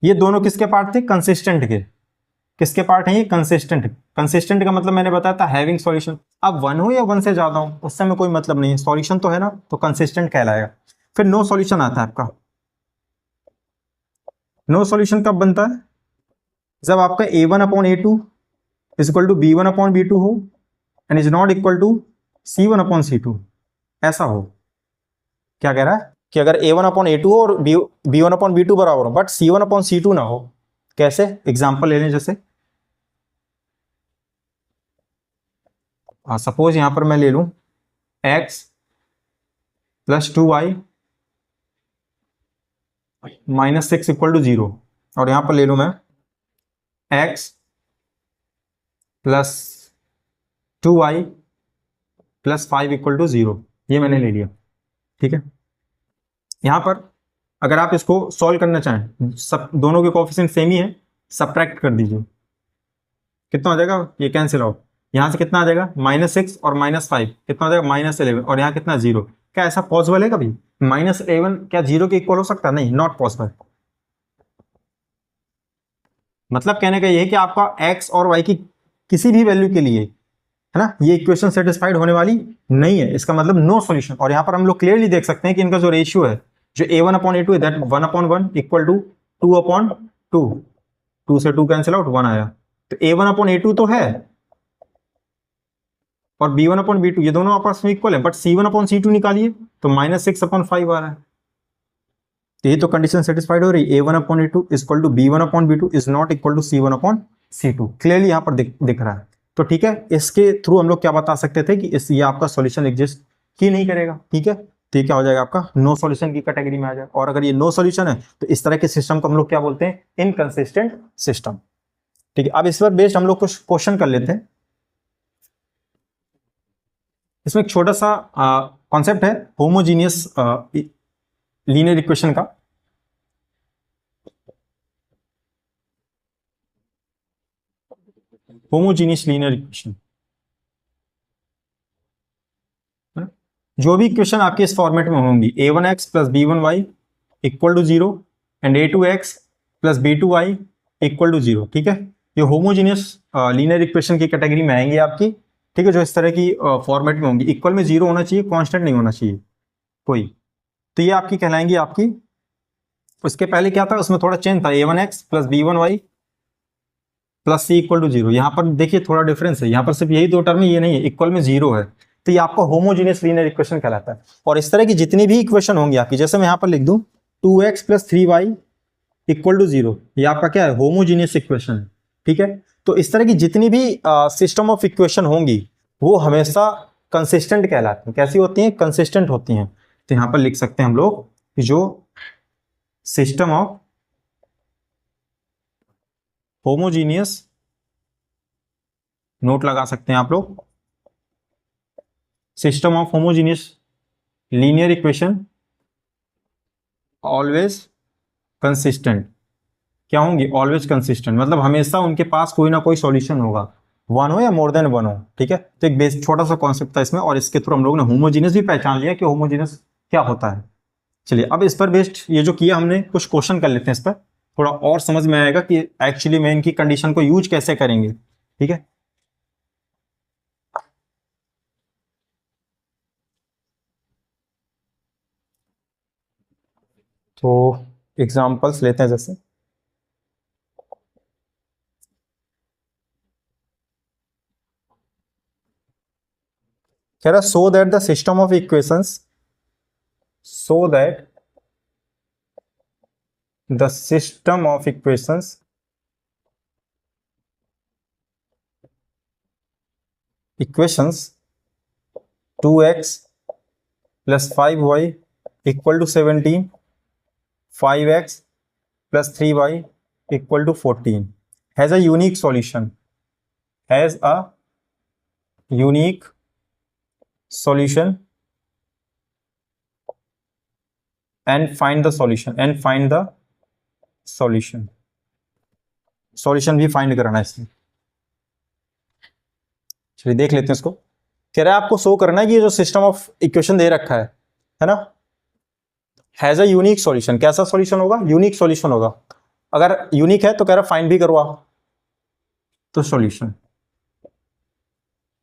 ये दोनों किसके पार्ट थे, कंसिस्टेंट के। किसके पार्ट है ये, कंसिस्टेंट। कंसिस्टेंट का मतलब मैंने बताया था हैविंग सॉल्यूशन। अब 1 हो या 1 से ज्यादा हो उससे में कोई मतलब नहीं है, सॉल्यूशन तो है ना, तो कंसिस्टेंट कहलाएगा। फिर नो सॉल्यूशन आता है आपका। नो सॉल्यूशन कब बनता है, जब आपका a1/a2 is equal to b1/b2 हो and is not equal to c1/c2, ऐसा हो। क्या कह रहा है कि अगर a1/a2 हो और b1/b2 बराबर हो, बट c1/c2 ना हो। कैसे, एग्जांपल ले लें, जैसे सपोज यहां पर मैं ले लूं x plus 2y minus 6 equal to 0, और यहां पर ले लूं मैं x plus 2y plus 5 equal to 0। ये मैंने ले लिया, ठीक है। यहां पर अगर आप इसको सॉल्व करना चाहें, सब दोनों के कोएफिशिएंट सेम ही है, सबट्रैक्ट कर दीजिए, कितना हो जाएगा, ये कैंसिल आउट। यहां से कितना आ जाएगा, -6 और -5 कितना हो जाएगा, -11, और यहाँ कितना 0। क्या ऐसा पॉसिबल है कभी, -11 क्या 0 के इक्वल हो सकता है, नहीं, नॉट पॉसिबल। मतलब कहने का ये है कि आपका x और y की किसी भी वैल्यू के लिए, है ना, ये इक्वेशन सेटिस्फाइड होने वाली नहीं है, इसका मतलब नो सॉल्यूशन। और यहाँ पर हम लोग क्लियरली देख सकते हैं कि इनका जो रेशियो है, जो a1/a2 है, दैट 1/1 इक्वल टू 2/2। 2 से 2 कैंसिल आउट, 1 आया। तो a1/a2 तो है, और b1/b2 ये दोनों आपस में इक्वल है, बट c1/c2 निकालिए तो -6/5 आ रहा है। तो ये तो कंडीशन सेटिस्फाइड हो रही, a1/a2 is equal to b1/b2 is not equal to c1/c2, clearly यहाँ पर दिख रहा है। तो ठीक है, इसके थ्रू हम लोग क्या बता सकते थे कि ये आपका सॉल्यूशन एग्जिस्ट ही नहीं करेगा, ठीक है। तो ये क्या हो जाएगा आपका, नो सॉल्यूशन की कैटेगरी में आ जाएगा। और अगर ये नो सॉल्यूशन है तो इस तरह के सिस्टम को हम लोग क्या बोलते हैं, इनकंसिस्टेंट सिस्टम, ठीक है। अब इस पर बेस्ड हम लोग कुछ क्वेश्चन कर लेते हैं। इसमें एक छोटा सा कॉन्सेप्ट है होमोजीनियस लीनियर इक्वेशन का। होमोजीनियस लीनियर इक्वेशन, जो भी इक्वेशन आपके इस फॉर्मेट में होंगी, a1x plus b1y equal to 0 and a2x plus b2y equal to 0, ठीक है। ये होमोजीनियस लीनियर इक्वेशन की कैटेगरी में आएंगी आपकी, ठीक है, जो इस तरह की फॉर्मेट में होंगी। इक्वल में 0 होना चाहिए, कांस्टेंट नहीं होना चाहिए कोई। तो ये आपकी कहलाएंगी आपकी। उसके पहले क्या था, उसमें थोड़ा चेंज था, a1x plus b1y plus c equal to 0। यहाँ पर देखिए थोड़ा डिफरेंस है, यहाँ पर सिर्फ यही दो टर्म है, ये नहीं है, इक्वल में 0 है। तो ये आपका होमोजीनियस लीनियर इक्वेशन कहलाता है। और इस तरह की जितनी भी इक्वेशन होंगी आपकी, जैसे मैं यहाँ पर लिख दूं 2x plus 3y equal to 0, ये आपका क्या है, होमोजीनियस इक्वेशन है, ठीक है। तो इस तरह की जितनी भी सिस्टम ऑफ इक्वेशन होंगी वो हमेशा कंसिस्टेंट कहलाती हैं। कैसी होती हैं, कंसिस्टेंट होती हैं। तो यहां पर लिख सकते हैं हम लोग कि जो सिस्टम ऑफ होमोजीनियस, नोट लगा सकते हैं आप लोग, system of homogeneous linear equation always consistent. क्या होंगी? ऑलवेज कंसिस्टेंट, मतलब हमेशा उनके पास कोई ना कोई सॉल्यूशन होगा, वन हो या मोर देन वन हो। ठीक है, तो एक बेस छोटा सा कॉन्सेप्ट था इसमें, और इसके थ्रू हम लोग ने होमोजीनियस भी पहचान लिया कि होमोजीनियस क्या होता है। चलिए अब इस पर बेस्ड ये जो किया हमने, कुछ क्वेश्चन कर लेते हैं, इस पर थोड़ा और समझ में आएगा कि एक्चुअली में इनकी कंडीशन को यूज कैसे करेंगे। ठीक है, तो एग्जांपल्स लेते हैं। जैसे कह रहा so that the system of equations, so that the system of equations equations 2x plus 5y equal to 17, 5x plus 3y equal to 14 has a unique solution, has a unique solution and find the solution, and find the solution, solution भी find करना है इसमें। चलिए देख लेते हैं इसको। कह रहा है आपको शो करना है कि ये जो सिस्टम ऑफ इक्वेशन दे रखा है ना, हैज अ यूनिक सॉल्यूशन। कैसा सॉल्यूशन होगा? यूनिक सॉल्यूशन होगा। अगर यूनिक है तो कह रहा फाइंड भी करवा, तो सॉल्यूशन।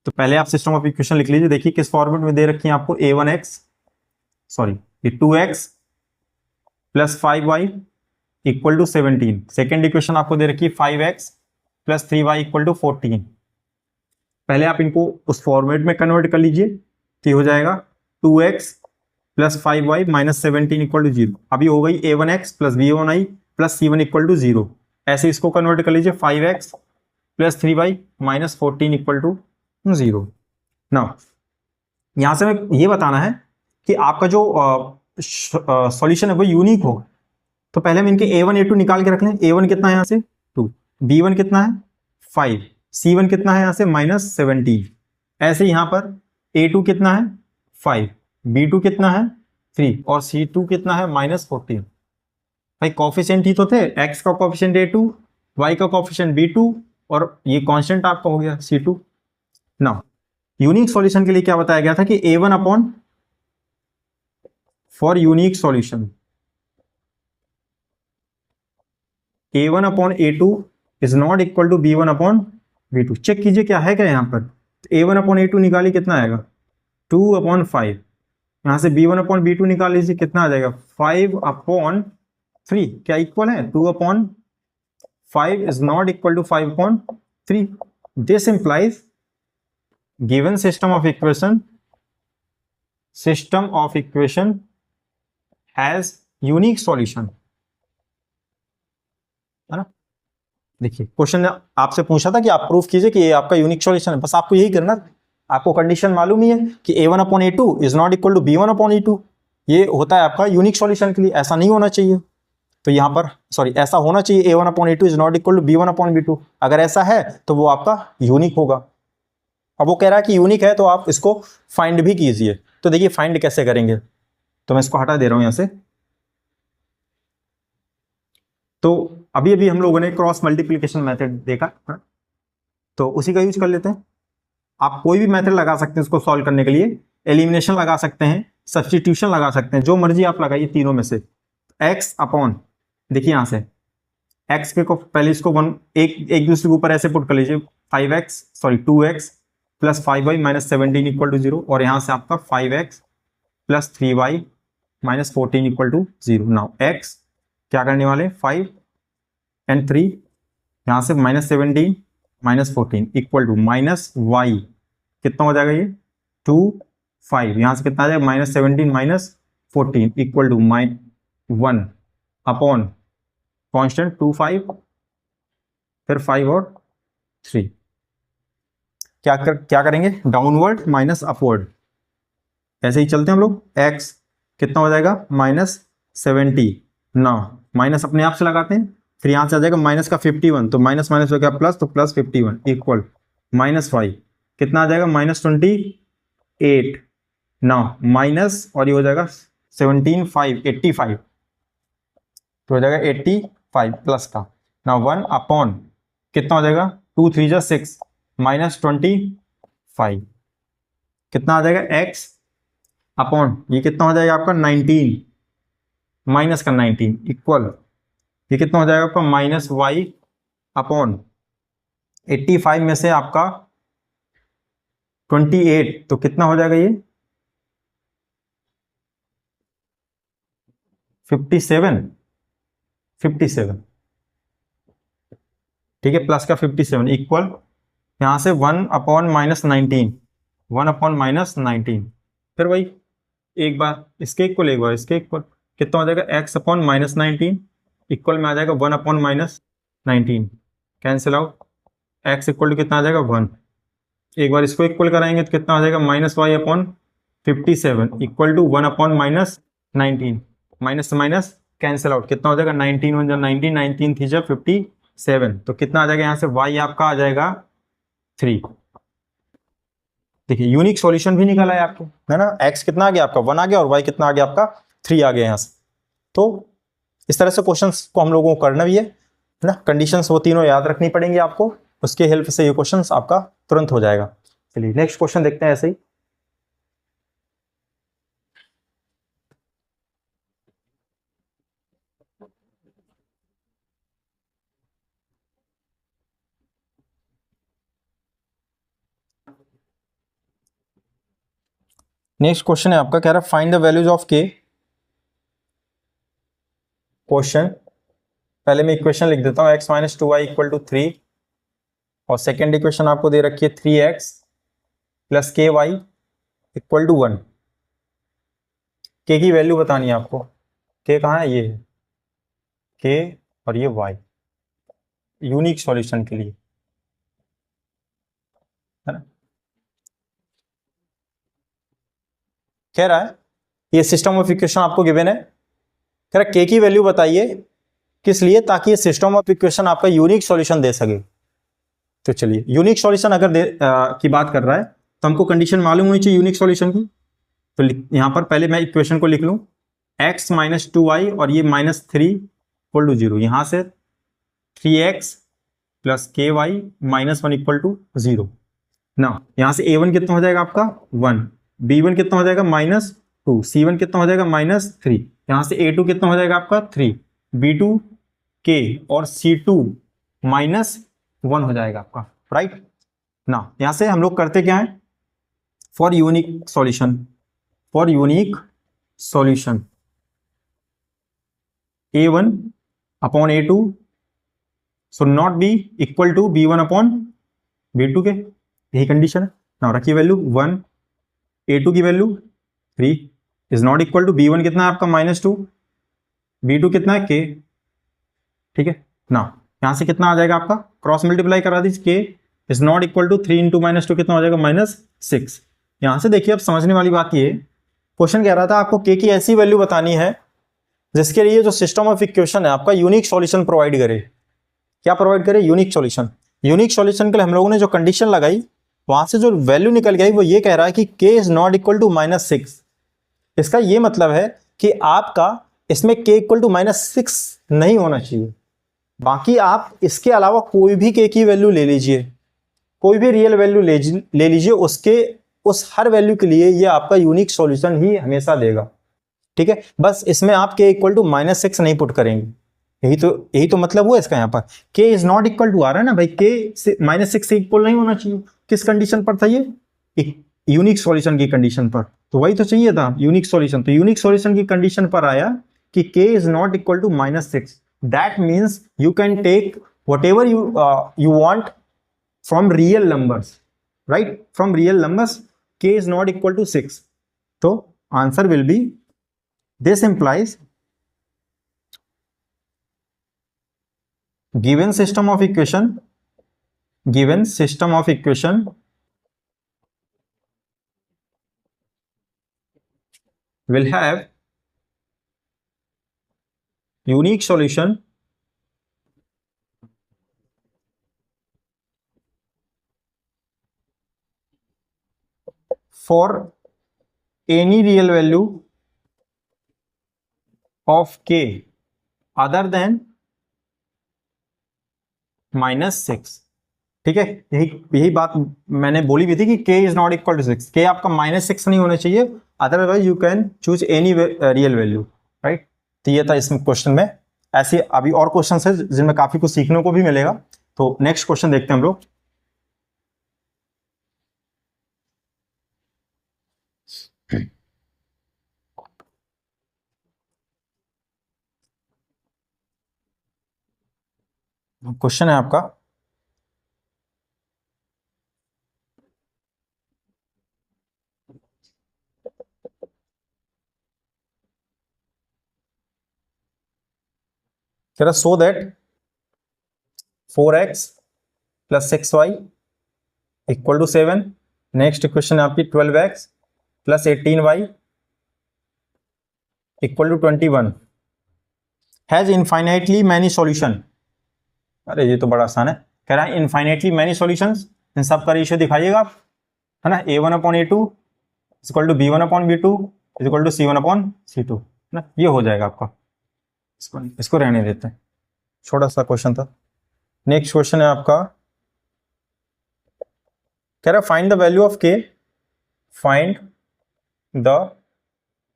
तो पहले आप सिस्टम ऑफ इक्वेशन लिख लीजिए। देखिए किस फॉर्मेट में दे रखी है आपको, a1x, सॉरी ये 2x plus 5y equal to 17। Second equation आपको दे रखी है 5x plus 3y equal to 14। पहले आप इनको उस फॉर्मेट में कन्वर्ट कर लीजिए, तो हो जाएगा 2x plus 5y minus 17 equal to 0। अभी हो गई a1x plus b1i plus c1 equal to 0। ऐसे इसको कन्वर्ट कर लीजिए, 5x plus 3y minus 14 equal to 0। ना यहां से मैं ये बताना है कि आपका जो सॉल्यूशन है वो यूनिक हो। तो पहले हम इनके a1 a2 निकाल के रख लें। a1 कितना है यहाँ से 2, b1 कितना है 5, c1 कितना है यहाँ से माइनस 17। ऐसे यहाँ पर a2 कितना है 5, b2 कितना है 3 और c2 कितना है माइनस 14। भाई कॉफिशिएंट ही तो थे, x का कॉफिशिएंट a2, y का कॉफिशिएंट b2 और ये कांस्टेंट आपका हो गया c2। ना यूनिक सॉल्यूशन के लिए क्या बताया गया था कि a1 upon, for unique solution a1 upon a2 is not equal to b1 upon b2। Check कीजिए क्या है क्या यहाँ पर। a1 अपॉन a2 निकालिए, कितना आएगा 2 अपॉन 5। यहाँ से b1 अपॉन b2 निकाल लीजिए, कितना आ जाएगा 5 अपॉन 3। क्या इक्वल है 2 upon 5 is not equal to 5 upon 3। This implies given system of equation has unique solution, है ना। देखिए क्वेश्चन ने आपसे पूछा था कि आप प्रूफ कीजिए कि ये आपका यूनिक सॉल्यूशन है। बस आपको यही करना, आपको कंडीशन मालूम ही है कि a1 upon a2 is not equal to b1 upon e2। ये होता है आपका यूनिक सॉल्यूशन के लिए। ऐसा नहीं होना चाहिए, तो यहाँ पर सॉरी ऐसा होना चाहिए a1 upon a2 is not equal to b1 upon b2। अगर ऐसा है तो वो आपका यूनिक होगा। अब वो कह रहा है कि यूनिक है तो आप इसको फाइंड भी कीजिए। तो देखिए फाइंड कैसे करेंगे, तो मैं इसको हटा दे रहा हूं यहां से। तो अभी अभी हम लोगों ने क्रॉस मल्टीप्लिकेशन मेथड देखा, तो उसी का यूज कर लेते हैं। आप कोई भी मेथड लगा सकते हैं इसको सॉल्व करने के लिए। एलिमिनेशन लगा सकते हैं, सब्स्टिट्यूशन लगा सकते हैं, जो मर्जी आप लगाइए तीनों में से। एक्स अपॉन, देखिए यहां से एक्स के को पहले इसको वन एक दूसरे के ऊपर ऐसे पुट कर लीजिए, 2x plus 5y minus 17 equal to 0। और यहां से आपका 5x plus 3y minus 14 equal to 0। Now x क्या करने वाले 5 एंड 3, यहां से minus 17 minus 14 equal to minus y, कितना हो जाएगा ये 2 5, यहां से कितना आ जाएगा minus 17 minus 14 equal to 1 upon constant 2 5, फिर 5 और 3। क्या करेंगे डाउनवर्ड माइनस अपवर्ड, ऐसे ही चलते हैं हम लोग। x कितना हो जाएगा -70। ना माइनस अपने आप से लगाते हैं, फिर यहाँ से आ जाएगा माइनस का 51, तो माइनस माइनस हो गया प्लस, तो +51 इक्वल -5 कितना आ जाएगा -28। ना माइनस और ये हो जाएगा 17 5 85, तो हो जाएगा 85 प्लस का। ना 1 अपॉन कितना हो जाएगा 2 3 जा 6 -25 कितना आ जाएगा x अपॉन ये कितना हो जाएगा आपका 19 माइनस का 19 इक्वल ये कितना हो जाएगा आपका -y अपॉन 85 में से आपका 28, तो कितना हो जाएगा ये 57 ठीक है, प्लस का 57 इक्वल यहां से 1 अपॉन -19 1 अपॉन -19, फिर वही एक बार इसके इक्वल एक बार इसके इक्वल कितना हो जाएगा x अपॉन -19 इक्वल में आ जाएगा 1 upon -19 cancel out, x equal to कितना आ जाएगा 1। एक बार इसको इक्वल कराएंगे तो कितना आ जाएगा -y upon 57 equal to 1 upon -19 minus से माइनस कैंसिल आउट, कितना हो जाएगा 19 1 19 19 थी जब 57, तो कितना आ जाएगा यहाँ से y आपका आ जाएगा 3। देखिए यूनिक सॉल्यूशन भी निकला है आपको, है ना। x कितना आ गया आपका 1 आ गया और y कितना आ गया आपका 3 आ गया यहाँ से। तो इस तरह से क्वेश्चंस को हम लोगों को करना भी है ना, कंडीशंस वो तीनों याद रखनी पड़ेंगी आपको, उसके हेल्प से ये क्वेश्चंस आपका तुरंत हो जाएगा। चलिए नेक्स्ट क्वेश्चन देखते हैं ऐसे ही। नेक्स्ट क्वेश्चन है आपका, कह रहा है फाइंड द वैल्यूज ऑफ के। क्वेश्चन पहले मैं इक्वेशन लिख देता हूं, x - 2y = 3 और सेकेंड इक्वेशन आपको दे रखी है 3x + ky = 1। के की वैल्यू बतानी है आपको, के कहाँ है, ये है के और ये y यूनिक सॉल्यूशन के लिए, है ना। कह रहा है ये सिस्टम ऑफ इक्वेशन आपको गिवन है, कह रहा है के की वैल्यू बताइए किस लिए, ताकि ये सिस्टम ऑफ इक्वेशन आपका यूनिक सॉल्यूशन दे सके। तो चलिए यूनिक सॉल्यूशन अगर की बात कर रहा है तो हमको कंडीशन मालूम होनी चाहिए यूनिक सॉल्यूशन की। तो यहां पर पहले मैं इक्वेशन को लिख लूं, x - 2y और ये -3 = 0, यहां से 3x + ky - 1 = 0 ना। यहां से a1 कितना हो जाएगा आपका 1, b1 कितना हो जाएगा -2, c1 कितना हो जाएगा -3, यहां से a2 कितना हो जाएगा आपका 3, b2 k और c2 -1 हो जाएगा आपका, राइट ना। यहां से हम लोग करते क्या है, for unique solution a1 upon a2 so not be equal to b1 upon b2 के, यही कंडीशन है ना। रखिए वैल्यू 1, a2 की value 3 is not equal to b1 कितना है आपका -2, b2 कितना है k, ठीक है ना। यहां से कितना आ जाएगा आपका, क्रॉस मल्टीप्लाई करा दीजिए, k is not equal to 3 × -2 कितना हो जाएगा -6। यहां से देखिए अब समझने वाली बात ये, क्वेश्चन कह रहा था आपको k की ऐसी वैल्यू बतानी है जिसके लिए जो सिस्टम ऑफ इक्वेशन है आपका यूनिक सॉल्यूशन प्रोवाइड करे। क्या प्रोवाइड करे, यूनिक सॉल्यूशन। यूनिक सॉल्यूशन के लिए हम लोगों ने जो कंडीशन लगाई वहां से जो वैल्यू निकल गई वो ये कह रहा है कि k is not equal to -6। इसका ये मतलब है कि आपका इसमें k इक्वल टू -6 नहीं होना चाहिए, बाकी आप इसके अलावा कोई भी k की वैल्यू ले लीजिए, कोई भी रियल वैल्यू ले लीजिए, उसके उस हर वैल्यू के लिए ये आपका यूनिक सॉल्यूशन ही हमेशा देगा, ठीक है। बस इसमें आप k इक्वल टू -6 नहीं पुट करेंगे, यही तो मतलब हुआ इसका। यहाँ पर k is not equal to आ रहा है ना भाई, k से -6 से इक्वल नहीं होना चाहिए। किस कंडीशन पर था ये, यूनिक सॉल्यूशन की कंडीशन पर, तो वही तो चाहिए था यूनिक सॉल्यूशन। तो यूनिक सॉल्यूशन की कंडीशन पर आया कि k is not equal to -6, that means you can take whatever you want from real numbers, right? From real numbers k is not equal to 6, so answer will be, this implies given system of equation will have unique solution for any real value of के other than -6। ठीक है, यही यही बात मैंने बोली भी थी कि k is not equal to 6। K आपका -6 नहीं होना चाहिए, otherwise you can choose any real value, right. तो ये था इसमें क्वेश्चन में। ऐसे अभी और क्वेश्चन है जिनमें काफी कुछ सीखने को भी मिलेगा। तो नेक्स्ट क्वेश्चन देखते हैं हम लोग। क्वेश्चन है आपका, कह रहा so that 4x plus 6y equal to 7। Next question है आपकी 12x plus 18y equal to 21 has infinitely many solution. अरे ये तो बड़ा आसान है। कह रहा है इनफाइनाइटली मैनी सॉल्यूशंस, इन सब का रेशियो दिखाइएगा आप, है ना। a1/a2 equal to b1/b2 equal to c1/c2, है ना। ये हो जाएगा आपका। इसको रहने देते हैं, छोटा सा क्वेश्चन था। नेक्स्ट क्वेश्चन है आपका, कह रहा है फाइंड द वैल्यू ऑफ के, find the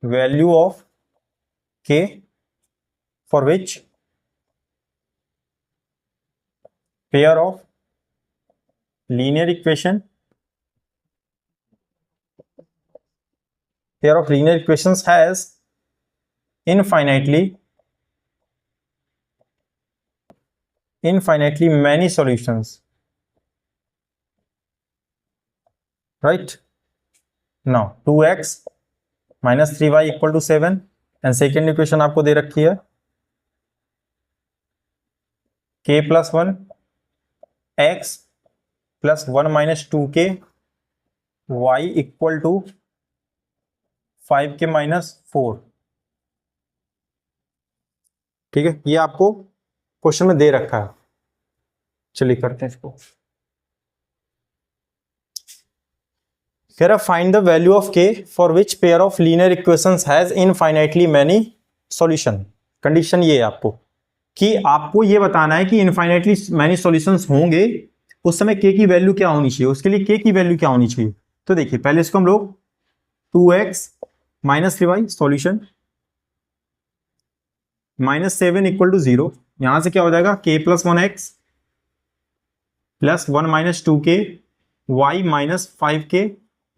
value of K for which pair of linear equations has infinitely many solutions, right? Now 2x minus 3y equal to 7 and second equation आपको दे रखी है k plus 1 x plus 1 minus 2k y equal to 5k minus 4। ठीक है, ये आपको question में दे रखा है। चलिए करते हैं इसको। कह रहा find the value of K for which pair of linear equations has infinitely many solution. Condition ये है आपको कि आपको ये बताना है कि इनफाइनाइटली मैनी सॉल्यूशंस होंगे, उस समय के की वैल्यू क्या होनी चाहिए, उसके लिए के की वैल्यू क्या होनी चाहिए। तो देखिए पहले इसको हम लोग 2x minus 3y solution -7 equal to 0, यहां से क्या हो जाएगा k plus 1x plus 1 minus 2k y minus 5k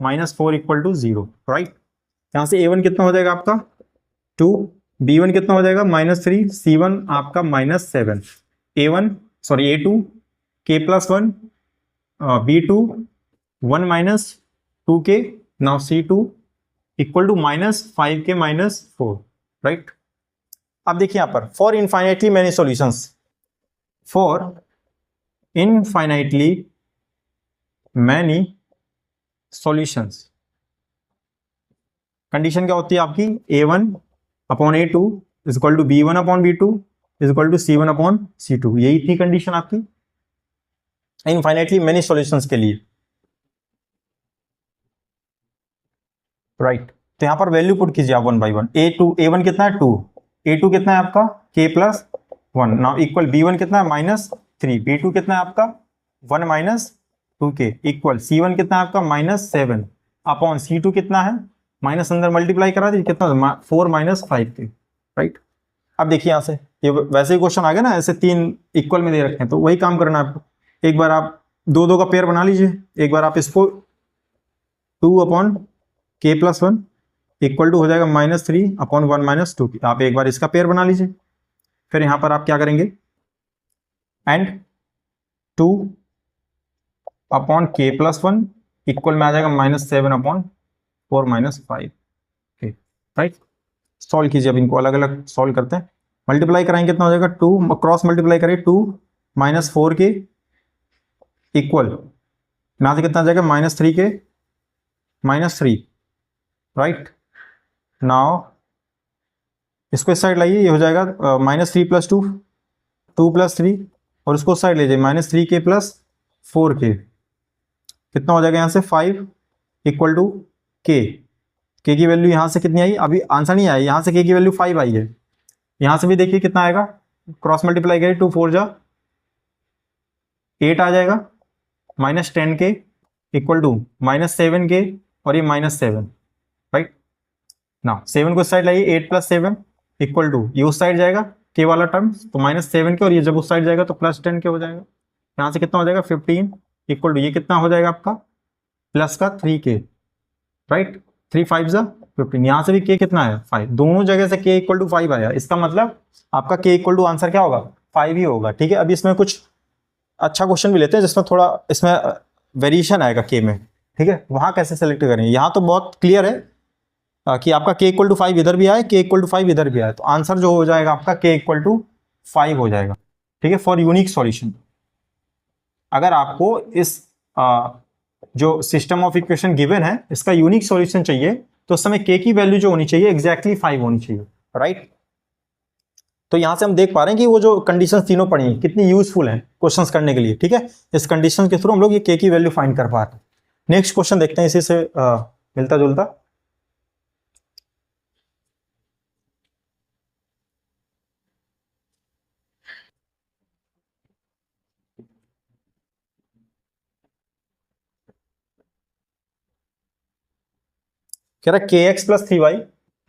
minus 4 equal to 0, right. यहां से a1 कितना हो जाएगा आपका 2, b1 कितना हो जाएगा -3, c1 आपका -7, a2 k plus 1 b2 1 minus 2k, now c2 equal to -5k minus 4, right. अब देखिए यहां पर for infinitely many solutions, for infinitely many solutions, condition क्या होती है आपकी a1/a2 is equal to b1/b2 is equal to c1/c2। यही थी कंडीशन आपकी इनफाइनाइटली मैनी सॉल्यूशंस के लिए, राइट। तो यहां पर वैल्यू पुट कीजिए आप 1 बाई 1। a1 कितना है 2, a2 कितना है आपका k plus 1, now equal b1 कितना है -3, b2 कितना है आपका 1 माइनस 2k इक्वल c1 कितना है आपका -7 अपॉन c2 कितना है माइनस, अंदर मल्टीप्लाई करा दीजिए कितना 4 माइनस 5k, राइट। अब देखिए यहां से ये वैसे ही क्वेश्चन आ गया ना, ऐसे 3 इक्वल में दे रखे हैं, तो वही काम करना है आपको। एक बार आप दो का पेयर बना लीजिए, एक बार आप इसको 2/k प्लस 1 इक्वल टू हो जाएगा -3/1 माइनस 2k। आप एक बार इसका पेयर बना लीजिए, फिर यहां पर आप क्या करेंगे एंड 2/k प्लस 1 इक्वल में आ जाएगा -7/4 माइनस 5, राइट। सॉल्व कीजिए, अब इनको अलग अलग सॉल्व करते हैं। मल्टीप्लाई कराएंगे कितना हो जाएगा 2, क्रॉस मल्टीप्लाई करिए 2 माइनस 4k इक्वल यहां से कितना आ जाएगा -3k माइनस 3, राइट। नाउ इसको इस साइड लाइए, ये हो जाएगा -3 + 2, 2 + 3, और उसको उस साइड ले जाइए -3k + 4k, कितना हो जाएगा यहाँ से 5 = k। k की वैल्यू यहाँ से कितनी आई, अभी आंसर नहीं आया, यहाँ से k की वैल्यू 5 आई है, यहाँ से भी देखिए कितना आएगा, क्रॉस मल्टीप्लाई करिए, 2 4 जा 8 आ जाएगा, -10k = -7k, और ये -7, राइट ना। 7 को इस साइड लाइए, 8 + 7 = ये उस साइड जाएगा k वाला टर्म, तो -7k, और ये जब उस साइड जाएगा तो +10k हो जाएगा। यहाँ से कितना हो जाएगा 15 = ये कितना हो जाएगा आपका प्लस का 3k, राइट, 3 5 जा 15, यहाँ से भी k कितना है 5, दोनों जगह से k = 5 आया, इसका मतलब आपका k = आंसर क्या होगा 5 ही होगा। ठीक है, अभी इसमें कुछ अच्छा क्वेश्चन भी लेते हैं जिसमें थोड़ा इसमें वेरिएशन आएगा k में। ठीक है, वहां कैसे सेलेक्ट करें, यहाँ तो बहुत क्लियर है कि आपका k = 5 इधर भी आए, k = 5 इधर भी आए, तो आंसर जो हो जाएगा आपका k = 5 हो जाएगा। ठीक है, फॉर यूनिक सॉल्यूशन। अगर आपको इस जो सिस्टम ऑफ इक्वेशन गिवन है इसका यूनिक सॉल्यूशन चाहिए, तो उस समय k की वैल्यू जो होनी चाहिए एग्जैक्टली 5 होनी चाहिए, राइट। तो यहां से हम देख पा रहे हैं कि वो जो कंडीशंस तीनों पड़ी हैं कितनी यूजफुल हैं क्वेश्चंस करने के लिए। ठीक है, इस कंडीशन के थ्रू हम लोग ये k की वैल्यू फाइंड कर पा रहे हैं। नेक्स्ट क्वेश्चन देखते हैं इसी से मिलता जुलता। कह रहा है kx + 3y,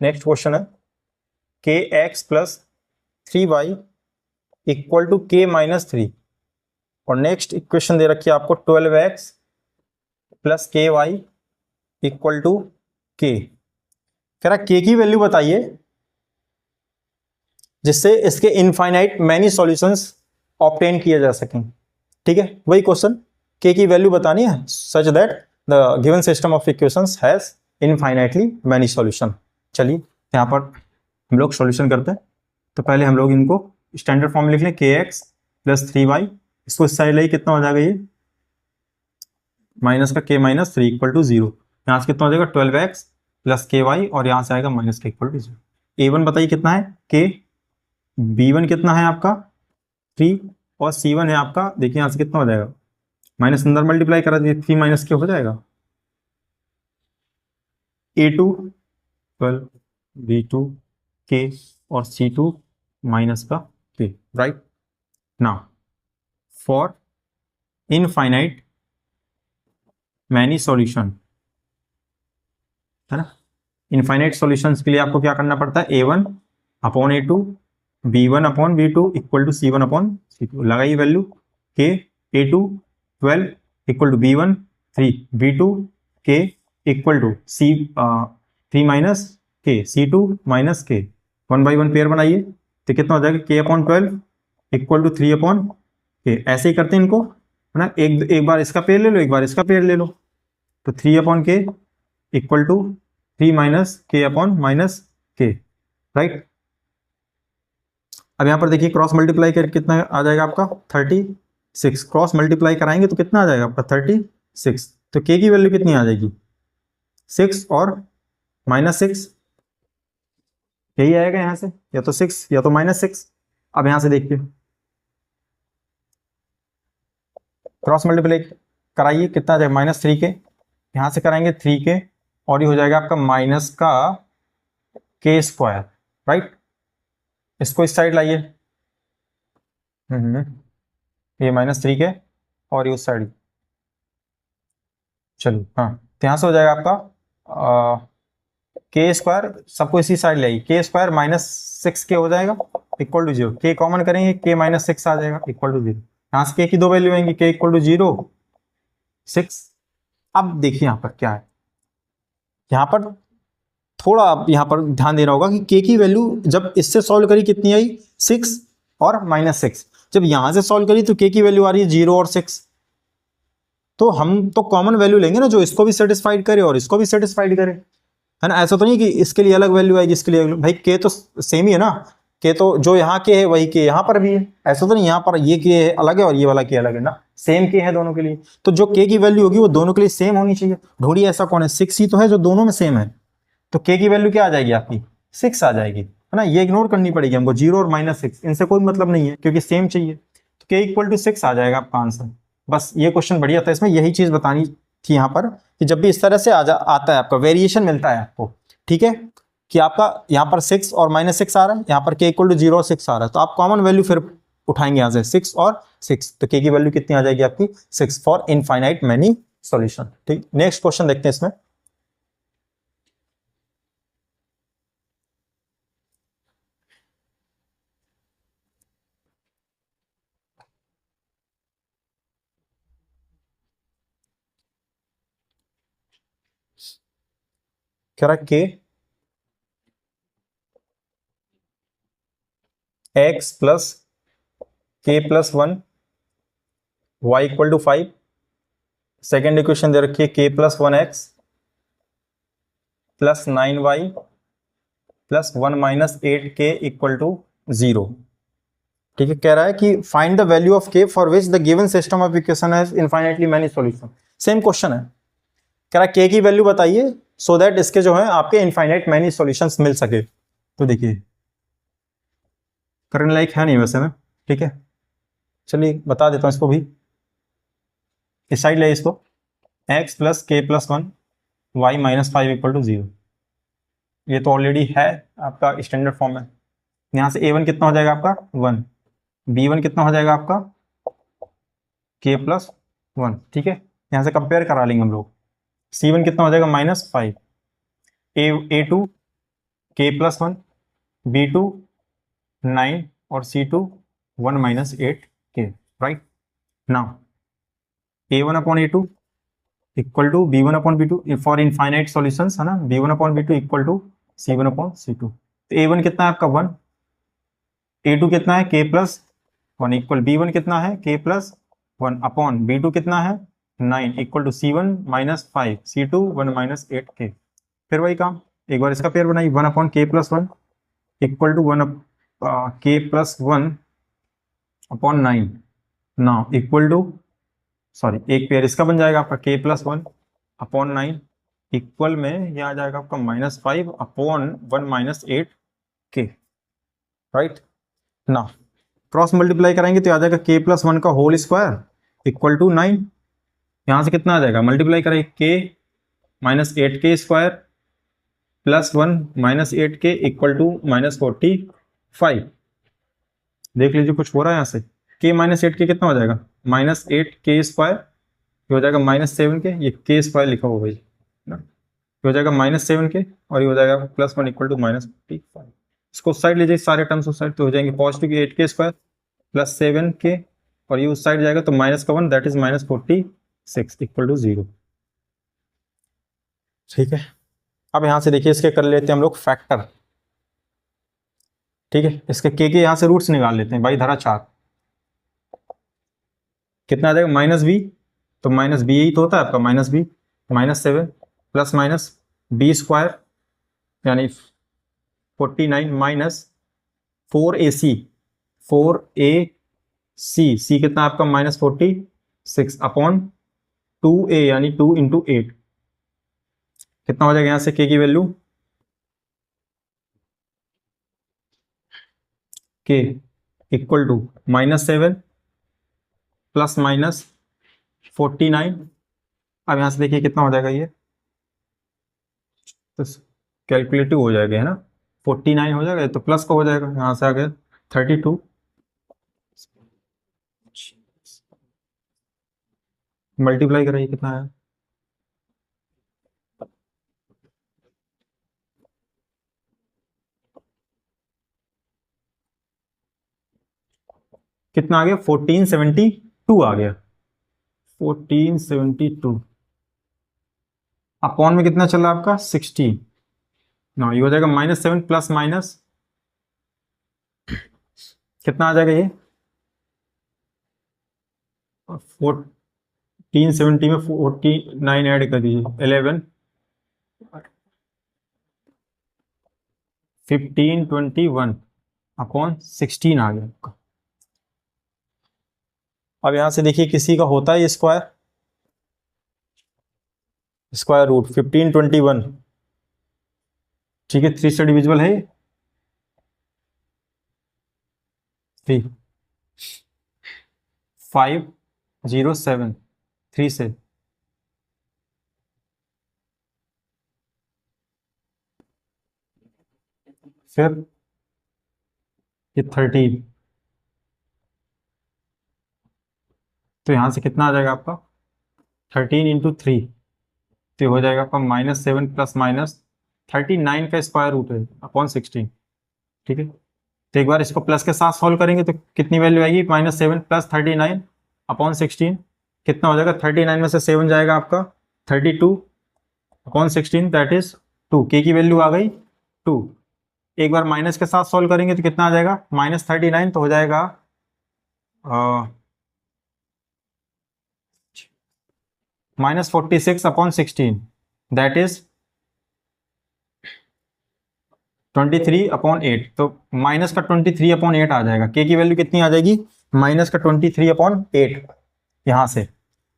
नेक्स्ट क्वेश्चन है kx + 3y = k - 3, और नेक्स्ट इक्वेशन दे रखी है आपको 12x + ky = k। कह रहा k की वैल्यू बताइए जिससे इसके इनफाइनाइट मैनी सॉल्यूशंस ऑब्टेन किए जा सकें। ठीक है, वही क्वेश्चन, k की वैल्यू बतानी है such that the given system of equations has infinitely many solution. चलिए यहाँ पर हम लोग सॉल्यूशन करते हैं। तो पहले हम लोग इनको स्टैंडर्ड फॉर्म लिख लें, kx + 3y, इसको इस साइड ले, कितना हो जाएगा ये माइनस का k - 3 = 0, यहाँ से कितना हो जाएगा 12x + ky, और यहाँ से आएगा -k = 0। a1 बताइए कितना है k, b1 कितना है आपका 3, और c1 है आपका, देखिए यहाँ से कितना हो जाएगा, माइनस अंदर मल्टीप्लाई करा दीजिए, 3 - k हो जाएगा, a2 12, b2 k, और c2 -k, right. Now for infinite many solution, है ना, इनफाइनाइट सॉल्यूशंस के लिए आपको क्या करना पड़ता है, a1/a2, b1/b2 = c1/c2, लगाइए value, k a2 12 = b1 3, b2 k = c 3 - k, c2 -k, 1 by 1 pair बनाइए, तो कितना हो जाएगा k/12 = 3/k। ऐसे ही करते हैं इनको, है ना, एक बार इसका पेयर ले लो, एक बार इसका पेयर ले लो, तो 3/k = 3 - k/-k, राइट। अब यहाँ पर देखिए क्रॉस मल्टीप्लाई करके कितना आ जाएगा आपका 36, क्रॉस मल्टीप्लाई कराएंगे तो कितना आ जाएगा आपका 36, तो k की वैल्यू कितनी आ जाएगी 6 और -6, यही आएगा यहाँ से, या तो 6 या तो -6। अब यहाँ से देखिए क्रॉस मल्टीप्लाई कराइए, कितना आ जाएगा -3k, यहाँ से कराएंगे 3k, और ये हो जाएगा आपका माइनस का k², राइट। इसको इस साइड लाइए, ये -3k, और ये उस साइड, चलिए हाँ, तो यहाँ से हो जाएगा आपका k², सबको इसी साइड लाइए, k² -6k हो जाएगा = 0, k कॉमन करेंगे k - 6 आ जाएगा = 0, यहाँ से k की 2 वैल्यू आएंगी, k = 0 6। अब देखिए यहाँ पर क्या है, यहाँ पर थोड़ा आप यहाँ पर ध्यान देना होगा कि k की वैल्यू जब इससे सॉल्व करी कितनी आई 6 और -6, जब यहाँ से सॉल्व करी तो k की वैल्यू आ रही है 0 और 6, तो हम तो कॉमन वैल्यू लेंगे ना जो इसको भी सेटिस्फाइड करे और इसको भी सेटिस्फाइड करे, है ना। ऐसा तो नहीं कि इसके लिए अलग वैल्यू आएगी इसके लिए, भाई k तो सेम ही है ना, k तो जो यहाँ k है वही k यहाँ पर भी है, ऐसा तो नहीं यहाँ पर ये k है अलग है और ये वाला k अलग है ना, सेम k है दोनों के लिए, तो जो k की वैल्यू होगी वो दोनों के लिए सेम होनी चाहिए। ढूंढिए ऐसा कौन है, 6 ही तो है जो दोनों में सेम है, तो k की वैल्यू क्या आ जाएगी आपकी 6 आ जाएगी, है ना, ये इग्नोर करनी पड़ेगी हमको, 0 और -6 इनसे कोई मतलब नहीं है क्योंकि सेम चाहिए, तो k इक्वल टू 6 आ जाएगा आपका आंसर। बस ये क्वेश्चन बढ़िया था, इसमें यही चीज बतानी थी यहाँ पर कि जब भी इस तरह से आता है आपका वेरिएशन मिलता है आपको, ठीक है, कि आपका यहाँ पर 6 और -6 आ रहा है, यहाँ पर k इक्वल टू 0 और 6 आ रहा है, तो आप कॉमन वैल्यू फिर उठाएंगे यहाँ से 6 और 6, तो k की वैल्यू कितनी आ जाएगी आपकी 6 फॉर इनफाइनाइट मैनी सॉल्यूशन। ठीक, नेक्स्ट क्वेश्चन देखते हैं इसमें। कह रहा k x plus k plus 1 y equal to 5, second equation दे रखी है k plus 1x plus 9y plus 1 minus 8k equal to 0। ठीक है, कह रहा है कि find the value of k for which the given system of equation has infinitely many solution. Same question है, कह रहा है k की वैल्यू बताइए सो दैट इसके जो है आपके इनफाइनाइट मैनी सॉल्यूशंस मिल सके। तो देखिए करने लायक है नहीं वैसे में, ठीक है, चलिए बता देता हूं इसको भी, इस साइड ले इसको, x plus k plus 1 y minus 5 equal to 0। ये तो ऑलरेडी है आपका स्टैंडर्ड फॉर्म है। यहाँ से a1 कितना हो जाएगा आपका 1, b1 कितना हो जाएगा आपका k प्लस 1, ठीक है, यहाँ से कंपेयर करा लेंगे हम लोग, c1 कितना हो जाएगा -5, a2 k प्लस 1, b2 9 और c2 1 minus 8k, right. Now a1 upon a2 equal to b1 upon b2 for infinite solutions, है ना, b1 upon b2 equal to c1 upon c2। तो a1 कितना है आपका 1, a2 कितना है k प्लस 1 इक्वल, b1 कितना है k प्लस 1 अपॉन b2 कितना है 9 equal to c1 minus 5 c2 1 minus 8k। फिर वही काम, एक बार इसका पेयर बनाइए, 1 upon k plus 1 equal to 1 k plus 1 upon 9 now equal to, sorry एक पेयर इसका बन जाएगा आपका k प्लस 1 अपॉन 9 इक्वल में यह आ जाएगा आपका -5 अपॉन 1 माइनस 8k, राइट। ना क्रॉस मल्टीप्लाई करेंगे तो आ जाएगा k प्लस 1 का होल स्क्वायर इक्वल टू 9, यहाँ से कितना आ जाएगा मल्टीप्लाई करेंगे k minus 8k square plus 1 minus 8k equal to -45। देख लीजिए कुछ हो रहा है यहाँ से, k माइनस 8k कितना हो जाएगा -8k स्क्वायर, ये हो जाएगा -7k, ये k स्क्वायर लिखा होगा भाई ना, ये हो जाएगा -7k और ये हो जाएगा +1 इक्वल टू -45। इसको उस साइड ले जाइए, सारे टर्म्स उस साइड तो हो जाएंगे positive 8k square plus 7k और ये उस साइड जाएगा तो -1 दैट इज -46 इक्वल टू 0। ठीक है, अब यहाँ से देखिए इसके कर लेते हैं हम लोग फैक्टर, ठीक है, इसके k के यहाँ से रूट्स निकाल लेते हैं, भाई धारा 4 कितना आ जाएगा -b, तो -b यही तो होता है आपका -b, -7 plus minus b square यानी 49 माइनस 4ac, 4ac, c कितना आपका -46 अपॉन 2a यानी 2 इंटू 8, कितना हो जाएगा यहाँ से k की value, k equal to -7 plus minus 49। अब यहाँ से देखिए कितना हो जाएगा ये, तो कैलकुलेटिव हो जाएगा, है ना, 49 हो जाएगा तो प्लस का हो जाएगा, यहाँ से आ गया 32, मल्टीप्लाई कराइए कितना है, कितना आ गया 1472 आ गया, 1472 अपॉन में कितना चला आपका 16 ना, ये हो जाएगा -7 प्लस माइनस कितना आ जाएगा ये 1470 में 49 ऐड कर दीजिए 11 1521 अपॉन 16 आ गया आपका। अब यहां से देखिए किसी का होता है स्क्वायर रूट 1521, ठीक है, 3 से डिविजिबल है, 3 5,073 से फिर ये 13, तो यहाँ से कितना आ जाएगा आपका 13 × 3, तो हो जाएगा आपका -7 प्लस -39 का स्क्वायर रूट है अपॉन 16। ठीक है, तो एक बार इसको प्लस के साथ सॉल्व करेंगे तो कितनी वैल्यू आएगी, -7 प्लस 39 अपॉन 16 कितना हो जाएगा, 39 में से 7 जाएगा आपका 32 अपॉन 16 दैट इज 2, के की वैल्यू आ गई 2। एक बार माइनस के साथ सॉल्व करेंगे तो कितना आ जाएगा, -39 तो हो जाएगा -46 अपॉन 16 दैट इज 23 अपॉन 8, तो माइनस का 23 अपॉन 8 आ जाएगा। के की वैल्यू कितनी आ जाएगी, माइनस का 23 अपॉन 8 यहाँ से।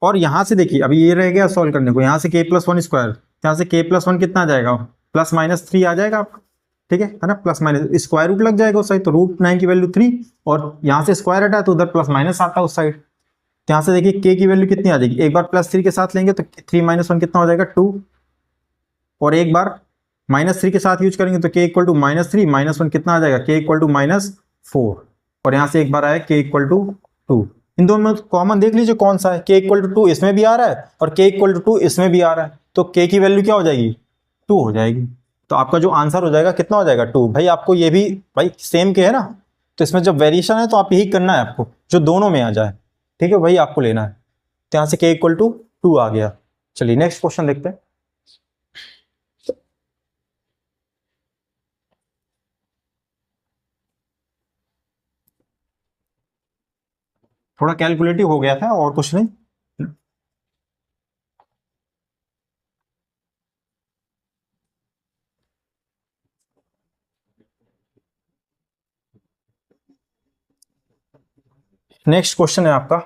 और यहाँ से देखिए अभी ये रह गया सॉल्व करने को, यहाँ से k+1 स्क्वायर, यहाँ से k+1 कितना आ जाएगा, +-3 आ जाएगा आपका। ठीक है ना, प्लस माइनस स्क्वायर रूट लग जाएगा उस साइड, तो √9 की वैल्यू 3 और यहाँ से स्क्वायर हटा तो उधर +- आता है उस साइड। तो यहाँ से देखिए के की वैल्यू कितनी आ जाएगी, एक बार +3 के साथ लेंगे तो 3 - 1 कितना हो जाएगा 2, और एक बार -3 के साथ यूज करेंगे तो k = -3 -1 कितना आ जाएगा, k = -4, और यहाँ से एक बार आया k = 2। इन दोनों में कॉमन देख लीजिए कौन सा है, k = 2 इसमें भी आ रहा है और k = 2 इसमें भी आ रहा है, तो k की वैल्यू क्या हो जाएगी 2 हो जाएगी। तो आपका जो आंसर हो जाएगा कितना हो जाएगा 2। भाई आपको ये भी भाई सेम के है ना, तो इसमें जब वेरिएशन है तो आप यही करना है आपको, जो दोनों में आ जाए। ठीक है, वही आपको लेना है। तो यहाँ से k = 2 आ गया। चलिए नेक्स्ट क्वेश्चन देखते हैं। थोड़ा कैलकुलेटिव हो गया था और कुछ नहीं। नेक्स्ट क्वेश्चन है आपका,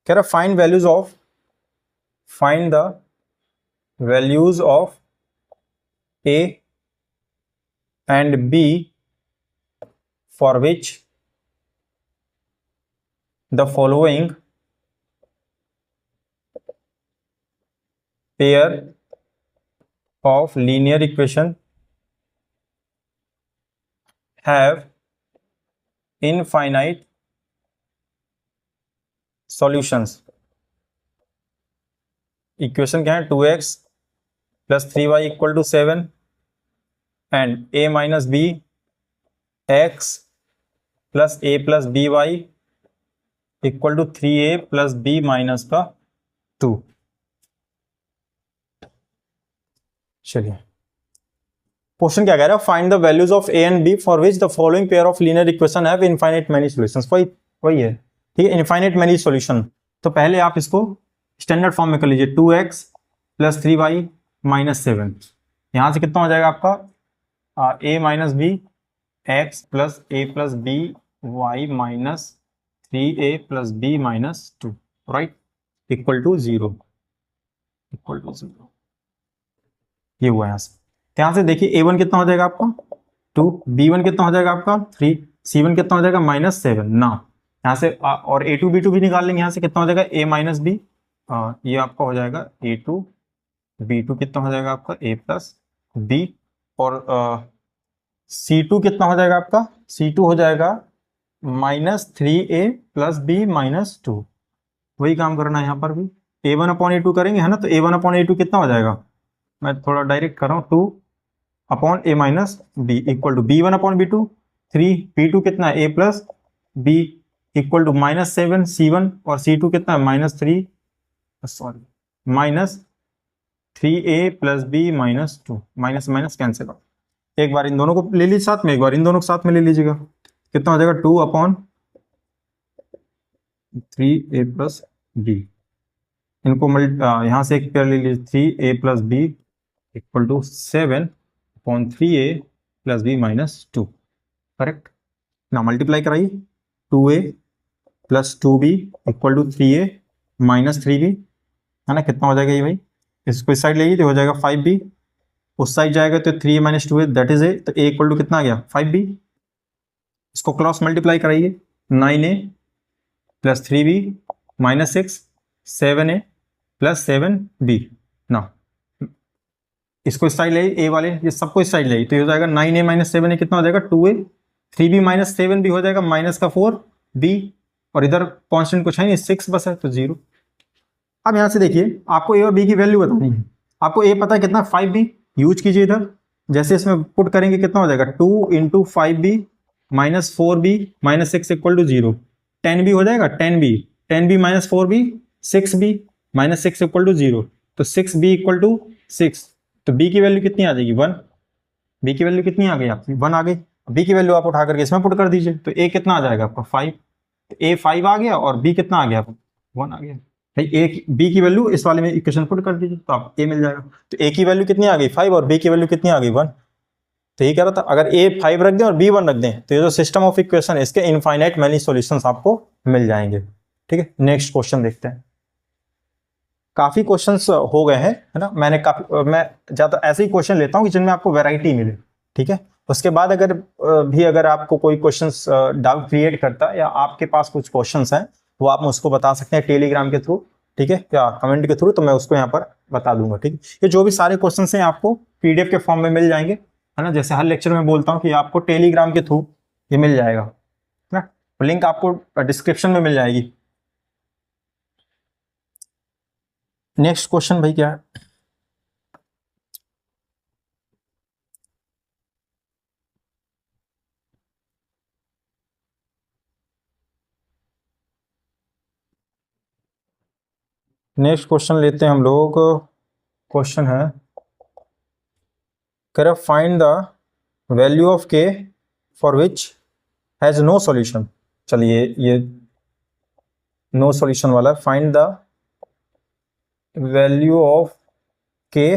कह रहा find the values of A and B for which the following pair of linear equation have infinite solutions। Equation क्या है, 2x + 3y = 7 and a - b x + a + by = 3a + b - 2। चलिए question क्या कह रहा है, find the values of a and b for which the following pair of linear equation have infinite many solutions. वही है, ठीक है, इनफाइनाइट मेनी सॉल्यूशन। तो पहले आप इसको स्टैंडर्ड फॉर्म में कर लीजिए, 2x + 3y - 7, यहाँ से कितना हो जाएगा आपका a - b x + a + b y - 3a + b - 2 right = 0 ये हुआ यहाँ से। यहाँ से देखिए a1 कितना हो जाएगा आपका 2, b1 कितना हो जाएगा आपका 3, c1 कितना हो जाएगा -7 ना, यहाँ से और a2 b2 भी निकाल लेंगे। यहाँ से कितना हो जाएगा a - b, ये आपका हो जाएगा a2, b2 कितना हो जाएगा आपका a + b, और c2 कितना हो जाएगा आपका, c2 हो जाएगा -3a + b - 2। वही काम करना है यहाँ पर भी, a1/a2 करेंगे है ना, तो a1/a2 कितना हो जाएगा, मैं थोड़ा डायरेक्ट कर रहा हूँ, 2/a - b = b1/b2, 3 b2 कितना है a + b = -7 c1, और c2 कितना है -3 -3a + b - 2, minus minus cancel out. एक बार इन दोनों को ले लीजिए साथ में, एक बार इन दोनों को साथ में ले लीजिएगा, कितना हो जाएगा 2/3a + b। इनको यहाँ से एक पेयर ले लीजिए, 3a + b = 7/3a + b - 2 correct ना, मल्टीप्लाई कराइए, 2a + 2b = 3a - 3b है ना, कितना हो जाएगा ये भाई, इसको इस साइड ले लीजिए तो हो जाएगा 5b, उस साइड जाएगा तो 3a - 2a that is a, तो a = कितना आ गया 5b। इसको क्रॉस मल्टीप्लाई कराइए, 9a plus 3b minus 6, 7a plus 7b ना, इसको इस साइड ले ए वाले, ये सबको इस साइड ले, तो ये हो जाएगा 9a माइनस 7a कितना हो जाएगा 2a, 3b माइनस 7b हो जाएगा माइनस का 4b, और इधर कांस्टेंट कुछ है नहीं 6 बस है तो 0। अब यहां से देखिए आपको ए और बी की वैल्यू बतानी है, आपको ए पता है कितना 5b, यूज कीजिए इधर, जैसे इसमें पुट करेंगे कितना हो जाएगा 2 into 5b minus 4b minus 6 equal to 0, 10b हो जाएगा 10b minus 4b 6b minus 6 equal to 0, तो 6b इक्वल टू 6, तो b की वैल्यू कितनी आ जाएगी 1, b की वैल्यू कितनी आ गई आपकी 1 आ गई, b की वैल्यू आप उठा करके इसमें पुट कर दीजिए, तो a कितना आ जाएगा आपका 5, तो a 5 आ गया और b कितना आ गया 1 आ गया भाई, a b की वैल्यू इस वाले में इक्वेशन पुट कर दीजिए तो आप a मिल जाएगा, तो a की वैल्यू कितनी आ गई 5 और b की वैल्यू कितनी आ गई 1, तो ये कह रहा था अगर a 5 रख दें और b 1 रख दें तो ये जो सिस्टम ऑफ इक्वेशन है इसके इनफाइनाइट मैनी सॉल्यूशंस आपको मिल जाएंगे। ठीक है, नेक्स्ट क्वेश्चन देखते हैं। काफी क्वेश्चंस हो गए हैं है ना, मैं ज्यादा ऐसे ही क्वेश्चन लेता हूँ कि जिनमें आपको वैरायटी मिले। ठीक है, उसके बाद अगर आपको कोई क्वेश्चंस डाउट क्रिएट करता है या आपके पास कुछ क्वेश्चंस हैं वो आप मुझको बता सकते हैं टेलीग्राम के थ्रू, ठीक है, या कमेंट के थ्रू, तो मैं उसको यहाँ पर बता दूंगा। ठीक है, ये जो भी सारे क्वेश्चंस हैं आपको पीडीएफ के फॉर्म में मिल जाएंगे, है ना, जैसे हर लेक्चर में बोलता हूँ कि आपको टेलीग्राम के थ्रू ये मिल जाएगा, है ना, लिंक आपको डिस्क्रिप्शन में मिल जाएगी। नेक्स्ट क्वेश्चन भाई क्या है, नेक्स्ट क्वेश्चन लेते हैं हम लोग। क्वेश्चन है correct find the value of K for which has no solution. चलिए ये नो सॉल्यूशन वाला, find the value of K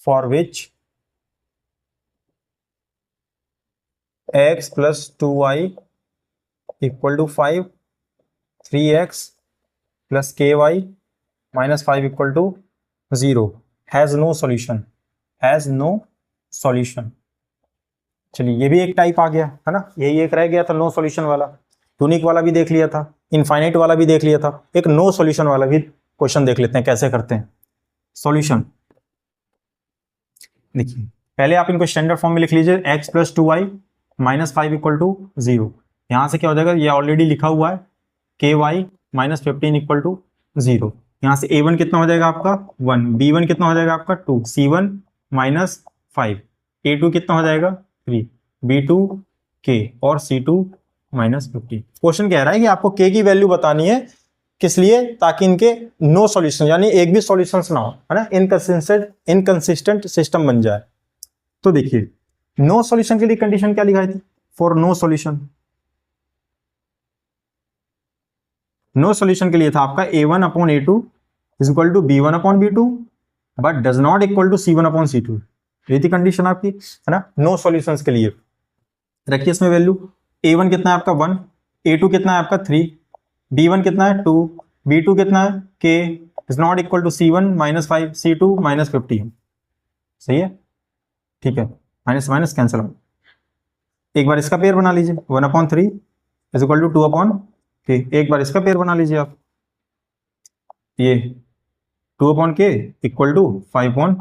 for which x plus 2y equal to 5, 3x plus के Y minus 5 equal to 0 has no solution, has no solution. चलिए ये भी एक type आ गया है ना, यही एक रह गया था नो सॉल्यूशन वाला, यूनिक वाला भी देख लिया था, इनफाइनाइट वाला भी देख लिया था, एक नो सॉल्यूशन वाला भी क्वेश्चन देख लेते हैं कैसे करते हैं सॉल्यूशन। देखिए पहले आप इनको स्टैंडर्ड फॉर्म में लिख लीजिए, x plus 2y minus 5 equal to 0, यहाँ से क्या हो जाएगा, ये ऑलरेडी लिखा हुआ है के वाई माइनस 15 इक्वल टू 0, यहाँ से a1 कितना हो जाएगा आपका 1, b1 कितना हो जाएगा आपका 2, c1 माइनस 5, a2 कितना हो जाएगा 3, b2 k और c2 माइनस 50। क्वेश्चन कह रहा है कि आपको k की वैल्यू बतानी है, किस लिए, ताकि इनके नो सॉल्यूशन यानी एक भी सॉल्यूशंस ना हो, है ना, इनकंसिस्टेंट सिस्टम बन जाए। तो देखिए नो सॉल्यूशन के लिए कंडीशन क्या लिखाई थी, for no solution, no solution के लिए था आपका a1 upon a2 is equal to b1 upon b2 but does not equal to c1 upon c2, ये थी कंडीशन आपकी, है ना, नो सॉल्यूशंस के लिए। रखिए इसमें वैल्यू, a1 कितना है आपका 1, a2 कितना है आपका 3, b1 कितना है 2, b2 कितना है k is not equal to c1 minus 5, c2 minus 50, सही है, ठीक है, माइनस माइनस कैंसिल हो। एक बार इसका पेयर बना लीजिए, 1 upon 3 is equal to 2 upon k, एक बार इसका पेयर बना लीजिए आप, ये 2 upon k equal to 5 upon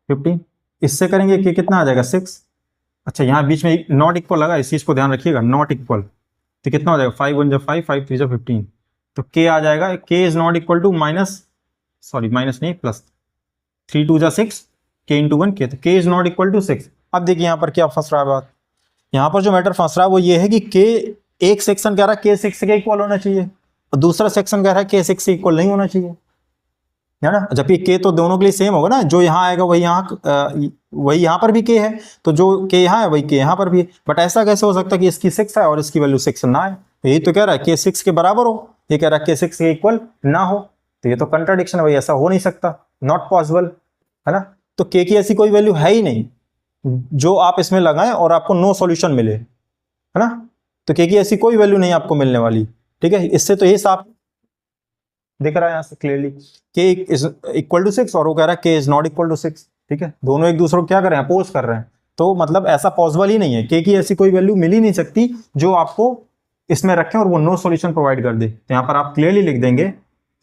15, इससे करेंगे के कितना आ जाएगा 6। अच्छा यहाँ बीच में नॉट इक्वल लगा, इस चीज को ध्यान रखिएगा, नॉट इक्वल, तो कितना हो जाएगा 5 1 जब 5, 5 3 जब 15, तो के आ जाएगा, k is not equal to minus नहीं प्लस 3 2 जा 6 के इंटू 1 के, तो के इज नॉट इक्वल टू 6। अब देखिए यहाँ पर क्या फंस रहा है बात, यहाँ पर जो मैटर फंस रहा है वो ये है कि के, एक सेक्शन कह रहा है के 6 के इक्वल होना चाहिए और दूसरा सेक्शन कह रहा है के 6 से इक्वल नहीं होना चाहिए, है ना, जबकि के तो दोनों के लिए सेम होगा ना, जो यहाँ आएगा वही यहाँ पर भी के है, तो जो के यहाँ है वही के यहाँ पर भी है, बट ऐसा कैसे हो सकता है कि इसकी 6 है और इसकी वैल्यू 6 ना है, तो यही तो कह रहा है के 6 के बराबर हो, ये कह रहा है के 6 के इक्वल ना हो, तो ये तो कंट्राडिक्शन है भाई, ऐसा हो नहीं सकता, नॉट पॉसिबल, है ना, तो के की ऐसी कोई वैल्यू है ही नहीं जो आप इसमें लगाएं और आपको नो सॉल्यूशन मिले, है ना, तो के की ऐसी कोई वैल्यू नहीं आपको मिलने वाली। ठीक है, इससे तो ये साफ दिख रहा है यहाँ से क्लियरली, के इज इक्वल टू 6 और वो कह रहा है के इज नॉट इक्वल टू 6। ठीक है, दोनों एक दूसरे को क्या कर रहे हैं, अपोज कर रहे हैं, तो मतलब ऐसा पॉसिबल ही नहीं है, के की ऐसी कोई वैल्यू मिल ही नहीं सकती जो आपको इसमें रखें और वो नो सॉल्यूशन प्रोवाइड कर दे। तो यहां पर आप क्लियरली लिख देंगे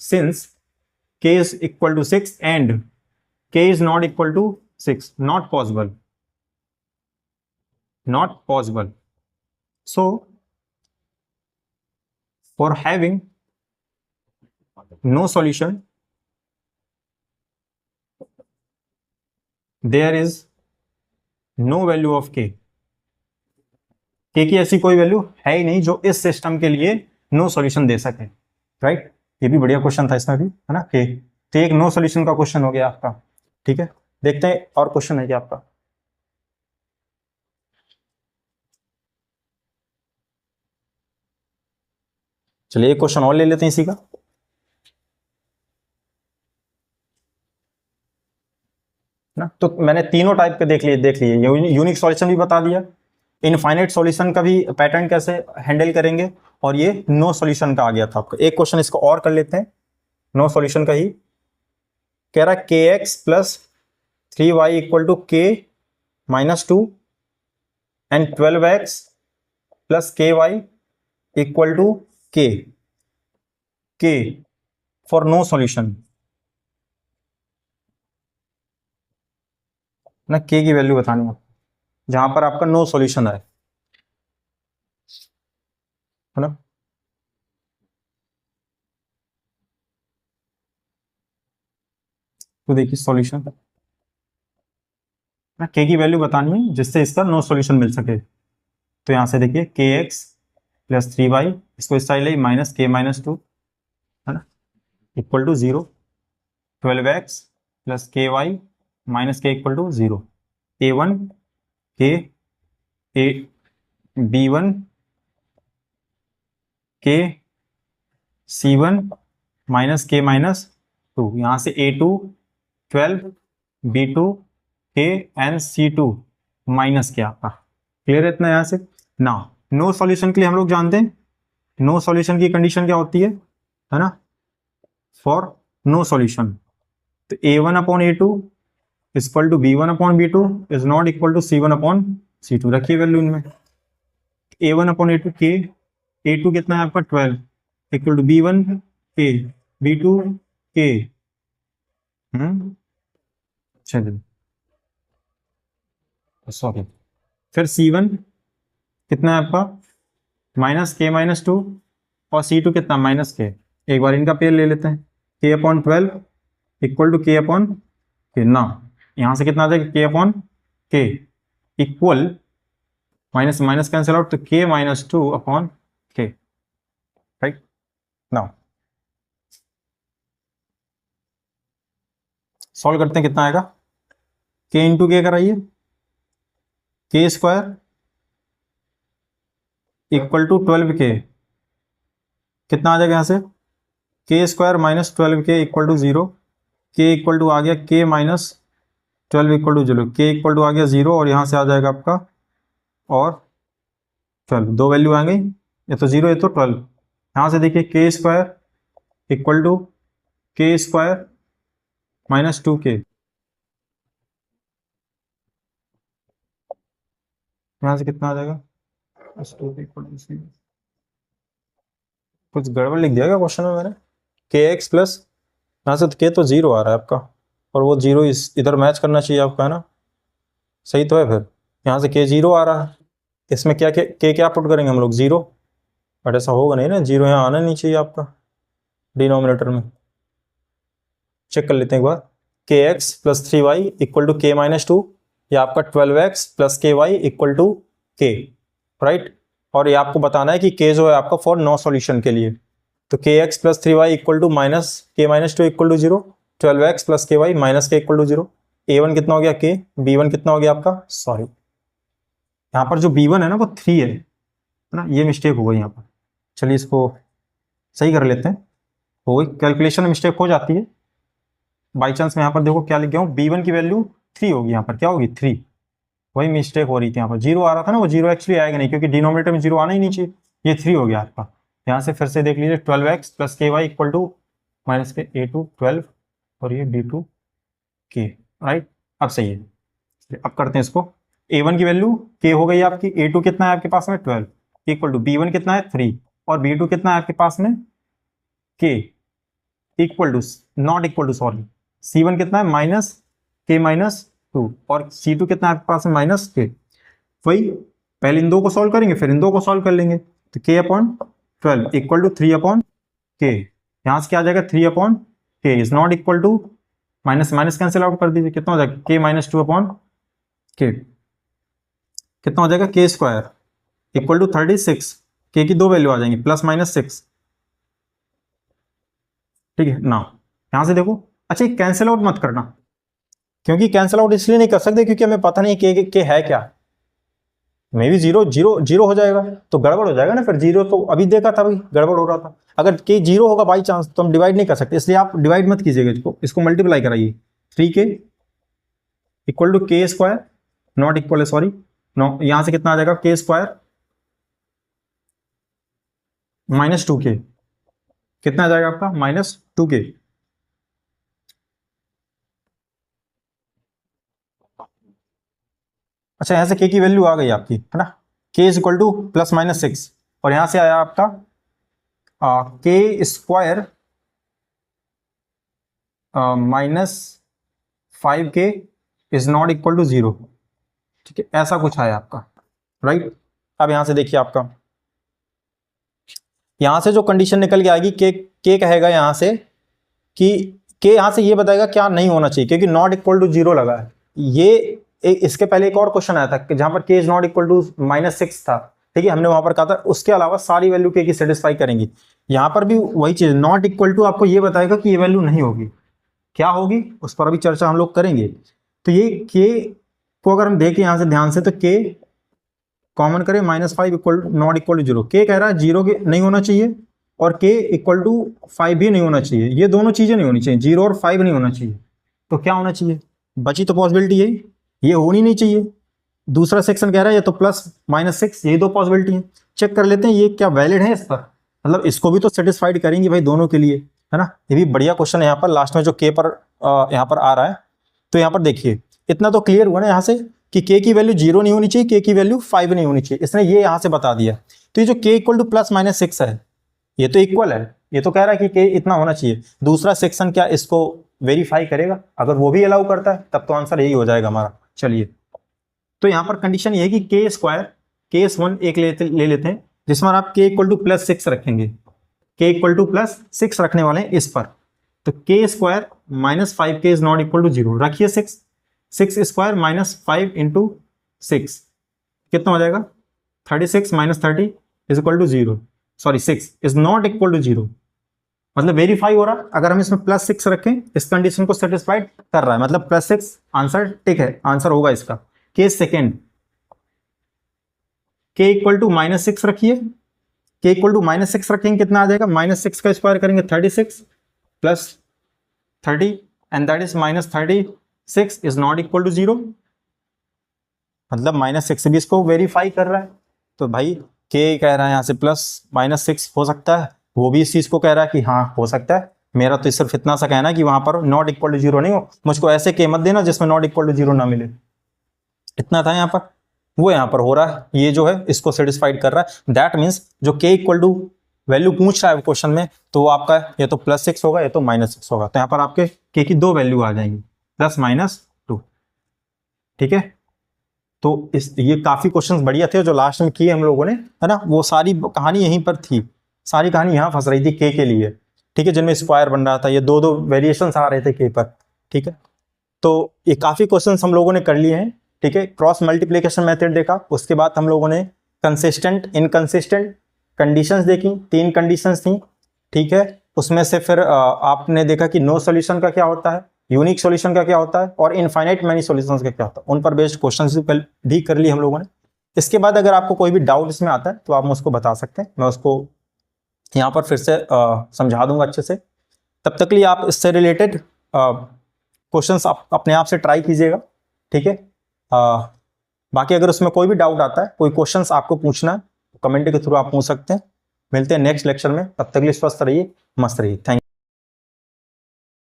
since k is equal to 6 and k is not equal to 6, not possible, not possible. So for having no solution there is no value of k, k की ऐसी कोई वैल्यू है ही नहीं जो इस सिस्टम के लिए नो सॉल्यूशन दे सके, राइट। ये भी बढ़िया क्वेश्चन था इसमें भी, है ना, k। तो एक नो सॉल्यूशन का क्वेश्चन हो गया आपका, ठीक है। देखते हैं और क्वेश्चन है क्या आपका। चलिए एक क्वेश्चन और ले लेते हैं इसी का ना। तो मैंने तीनों टाइप के देख लिए यूनिक सॉल्यूशन भी बता दिया, इनफाइनाइट सॉल्यूशन का भी पैटर्न कैसे हैंडल करेंगे, और ये नो सॉल्यूशन का आ गया था आपका। एक क्वेश्चन इसको और कर लेते हैं, नो सॉल्यूशन का ही। कह रहा है के x plus 3y equal to के -2 एंड 12x प्लस के वाई इक्वल टू के फॉर नो सॉल्यूशन ना, के की वैल्यू बतानी है जहां पर आपका नो सॉल्यूशन है ना। तो देखिए सॉल्यूशन ना, के की वैल्यू बतानी है जिससे इसका नो सॉल्यूशन मिल सके। तो यहां से देखिए के एक्स प्लस 3y, इसको स्टाइल है -k-2, है ना, इक्वल टू 0, 12x प्लस के Y minus k equal to 0, a1 के ए b1 के c1 -k-2, यहां से a2 12 b2 के एंड c2 माइनस के आपका। क्लियर है इतना यहां से ना। नो सॉल्यूशन के लिए हम लोग जानते हैं नो सॉल्यूशन की कंडीशन क्या होती है ना, फॉर नो सॉल्यूशन। तो a1 upon a2 equal to b1 upon b2 is not equal to c1 upon c2। रखिए वैल्यू इनमें, a1 अपॉन a2 के, a2 कितना है आपका 12 इक्वल टू b1 के b2 के, चलिए सॉरी, फिर c1 कितना है आपका -k-2 और c2 कितना -k। एक बार इनका पेयर ले लेते हैं, k upon 12 equal to k upon k ना, यहां से कितना आ जाएगा k upon k equal minus minus cancel out, तो k-2 अपॉन के, राइट। नाउ सॉल्व करते हैं, कितना आएगा, k इंटू के कराइए, के स्क्वायर इक्वल टू 12k, कितना आ जाएगा यहां से के स्क्वायर -12k इक्वल टू 0, के इक्वल टू आ गया k -12 इक्वल टू 0, के इक्वल टू आ गया 0, और यहां से आ जाएगा आपका और 12, दो वैल्यू आ गई, ये तो 0 ये तो 12। यहां से देखिए के square equal to k square -2k, यहां से कितना आ जाएगा, कुछ गड़बड़ लिख दिया क्या क्वेश्चन में मैंने, के एक्स प्लस, यहाँ से के तो 0 आ रहा है आपका, और वो 0 इधर मैच करना चाहिए आपका, है ना, सही तो है। फिर यहाँ से के 0 आ रहा है, इसमें क्या के क्या पुट करेंगे हम लोग 0, बट ऐसा होगा नहीं ना, 0 यहाँ आना नहीं चाहिए आपका डिनोमिनेटर में। चेक कर लेते हैं एक बार, के x plus 3y equal to के -2, या आपका 12x प्लस के वाई इक्वल टू के, राइट। और ये आपको बताना है कि के जो है आपका फॉर नो सॉल्यूशन के लिए, तो k x plus 3y equal to -k-2 equal to 0, 12x plus के Y minus k equal to 0, a1 कितना हो गया k, b1 कितना हो गया आपका, सॉरी यहाँ पर जो b1 है ना वो 3 है ना, ये मिस्टेक हो गई यहाँ पर। चलिए इसको सही कर लेते हैं, हो गई कैलकुलेशन में मिस्टेक हो जाती है बाई चांस। में यहाँ पर देखो क्या लिख गया हूँ, b1 की वैल्यू 3 होगी, यहाँ पर क्या होगी 3, वही मिस्टेक हो रही थी। यहाँ पर 0 आ रहा था ना, वो 0 एक्चुअली आएगा नहीं क्योंकि डिनोमिनेटर में 0 आना ही नहीं चाहिए, ये 3 हो गया आपका। यहाँ से फिर से देख लीजिए 12x प्लस के वाई इक्वल टू माइनस के a2 12 और ये b2 k, राइट। अब सही है, अब करते हैं इसको A1 की वैल्यू k हो गई आपकी, A2 कितना है आपके पास में 12 इक्वल टू B1 कितना है 3 और B2 कितना है आपके पास में k equal to not equal to sorry C1 कितना है माइनस k माइनस 2 और C2 कितना है आपके पास में माइनस k। वही पहले इन दो को सॉल्व करेंगे फिर इन दो को सॉल्व कर लेंगे। तो k upon 12 equal to 3 upon k, यहां से क्या आ जाएगा 3 upon k is not equal to minus minus cancel out कर दीजिए, कितना हो जाएगा k माइनस 2 अपॉन k, कितना हो जाएगा k square equal to 36, k की दो वैल्यू आ जाएंगी प्लस माइनस 6, ठीक है ना। यहां से देखो, अच्छा कैंसिल आउट मत करना, क्योंकि कैंसिल आउट इसलिए नहीं कर सकते क्योंकि हमें पता नहीं के है क्या, मे भी जीरो जीरो जीरो हो जाएगा तो गड़बड़ हो जाएगा ना, फिर जीरो तो अभी देखा था भाई गड़बड़ हो रहा था। अगर के जीरो होगा बाई चांस तो हम डिवाइड नहीं कर सकते, इसलिए आप डिवाइड मत कीजिएगा, इसको मल्टीप्लाई कराइए। 3k equal to k square not equal sorry no, यहां से कितना आ जाएगा के स्क्वायर माइनस 2k, कितना आ जाएगा आपका माइनस 2k। अच्छा यहां से k की वैल्यू आ गई आपकी है ना, k is equal to plus minus 6 और यहां से आया आपका k square minus 5k is not equal to 0, ठीक है ऐसा कुछ आया आपका राइट। अब यहां से देखिए आपका यहां से जो कंडीशन निकल के आएगी के कहेगा यहां से कि के यहां से ये बताएगा क्या नहीं होना चाहिए, क्योंकि नॉट इक्वल टू 0 लगा है। ये इसके पहले एक और क्वेश्चन आया था कि जहां पर k is not equal to minus 6 था, ठीक है हमने वहां पर कहा था उसके अलावा सारी वैल्यू के की सेटिस्फाई करेंगी। यहां पर भी वही चीज नॉट इक्वल टू आपको ये बताएगा कि ये वैल्यू नहीं होगी, क्या होगी उस पर अभी चर्चा हम लोग करेंगे। तो ये के को अगर हम देखें यहां से ध्यान से तो के कॉमन करें -5 इक्वल नॉट इक्वल टू 0, के कह रहा है 0 के नहीं होना चाहिए और के इक्वल टू 5 भी नहीं होना चाहिए, ये दोनों चीजें नहीं होनी चाहिए, 0 और 5 नहीं होना चाहिए। तो क्या होना चाहिए, बची तो पॉसिबिलिटी यही, ये होनी नहीं चाहिए। दूसरा सेक्शन कह रहा है ये तो प्लस माइनस 6, यही दो पॉसिबिलिटी है। चेक कर लेते हैं ये क्या वैलिड है इस पर, मतलब इसको भी तो सेटिस्फाइड करेंगे भाई दोनों के लिए, है ना। ये भी बढ़िया क्वेश्चन है यहाँ पर लास्ट में जो के पर यहाँ पर आ रहा है। तो यहाँ पर देखिए इतना तो क्लियर हुआ ना यहाँ से कि के की वैल्यू 0 नहीं होनी चाहिए, के की वैल्यू 5 नहीं होनी चाहिए, इसने ये यहाँ से बता दिया। तो ये जो के इक्वल टू प्लस माइनस 6 है ये तो इक्वल है, ये तो कह रहा है कि के इतना होना चाहिए। दूसरा सेक्शन क्या इसको वेरीफाई करेगा, अगर वो भी अलाउ करता है तब तो आंसर यही हो जाएगा हमारा। चलिए तो यहाँ पर कंडीशन ये है कि के स्क्वायर केस 1 एक ले लेते हैं जिसमें आप के इक्वल टू प्लस 6 रखेंगे, के इक्वल टू प्लस 6 रखने वाले हैं इस पर। तो के स्क्वायर माइनस 5 के इज नॉट इक्वल टू 0, रखिए 6 स्क्वायर माइनस 5 इंटू 6 कितना हो जाएगा 36 minus 30 is equal to 0, sorry 6 is not equal to 0, मतलब वेरीफाई हो रहा। अगर हम इसमें प्लस 6 रखें इस कंडीशन को सेटिस्फाइड कर रहा है, मतलब प्लस 6 आंसर ठीक है, आंसर होगा इसका। केस सेकेंड के इक्वल टू माइनस 6 रखिए, के इक्वल टू माइनस 6 रखेंगे कितना आ जाएगा, माइनस 6 का स्क्वायर करेंगे 36 plus 30 and that is minus 36 is not equal to 0, मतलब माइनस 6 भी इसको वेरीफाई कर रहा है। तो भाई के कह रहा है यहाँ से प्लस माइनस 6 हो सकता है, वो भी इस चीज को कह रहा है कि हाँ हो सकता है। मेरा तो सिर्फ इतना सा कहना है कि वहां पर नॉट इक्वल टू 0 नहीं हो, मुझको ऐसे के मत देना जिसमें नॉट इक्वल टू 0 ना मिले, इतना था यहाँ पर। वो यहाँ पर हो रहा है, ये जो है इसको सेटिस्फाइड कर रहा है। दैट मीन्स जो के इक्वल टू वैल्यू पूछ रहा है क्वेश्चन में तो वो आपका ये तो प्लस 6 होगा, ये तो माइनस 6 होगा। तो यहाँ पर आपके के की दो वैल्यू आ जाएंगी प्लस माइनस 2, ठीक है। तो इस ये काफी क्वेश्चंस बढ़िया थे जो लास्ट में किए हम लोगों ने, है ना। वो सारी कहानी यहीं पर थी, सारी कहानी यहाँ फंस रही थी के लिए, ठीक है, जिनमें स्क्वायर बन रहा था, ये दो वेरिएशन आ रहे थे के पर, ठीक है। तो ये काफी क्वेश्चंस हम लोगों ने कर लिए हैं, ठीक है। क्रॉस मल्टीप्लिकेशन मेथड देखा, उसके बाद हम लोगों ने कंसिस्टेंट इनकंसिस्टेंट कंडीशंस देखी, 3 कंडीशंस थी, ठीक है। उसमें से फिर आपने देखा कि नो सॉल्यूशन का क्या होता है, यूनिक सॉल्यूशन का क्या होता है और इनफाइनाइट मैनी सॉल्यूशंस का क्या होता है, उन पर बेस्ड क्वेश्चंस भी कर लिए हम लोगों ने। इसके बाद अगर आपको कोई भी डाउट इसमें आता है तो आप मुझको बता सकते हैं, मैं उसको यहाँ पर फिर से समझा दूंगा अच्छे से। तब तक के लिए आप इससे रिलेटेड क्वेश्चंस आप अपने आप से ट्राई कीजिएगा, ठीक है। बाकी अगर उसमें कोई भी डाउट आता है, कोई क्वेश्चंस आपको पूछना है, कमेंट के थ्रू आप पूछ सकते हैं। मिलते हैं नेक्स्ट लेक्चर में, तब तक के लिए स्वस्थ रहिए, मस्त रहिए, थैंक यू।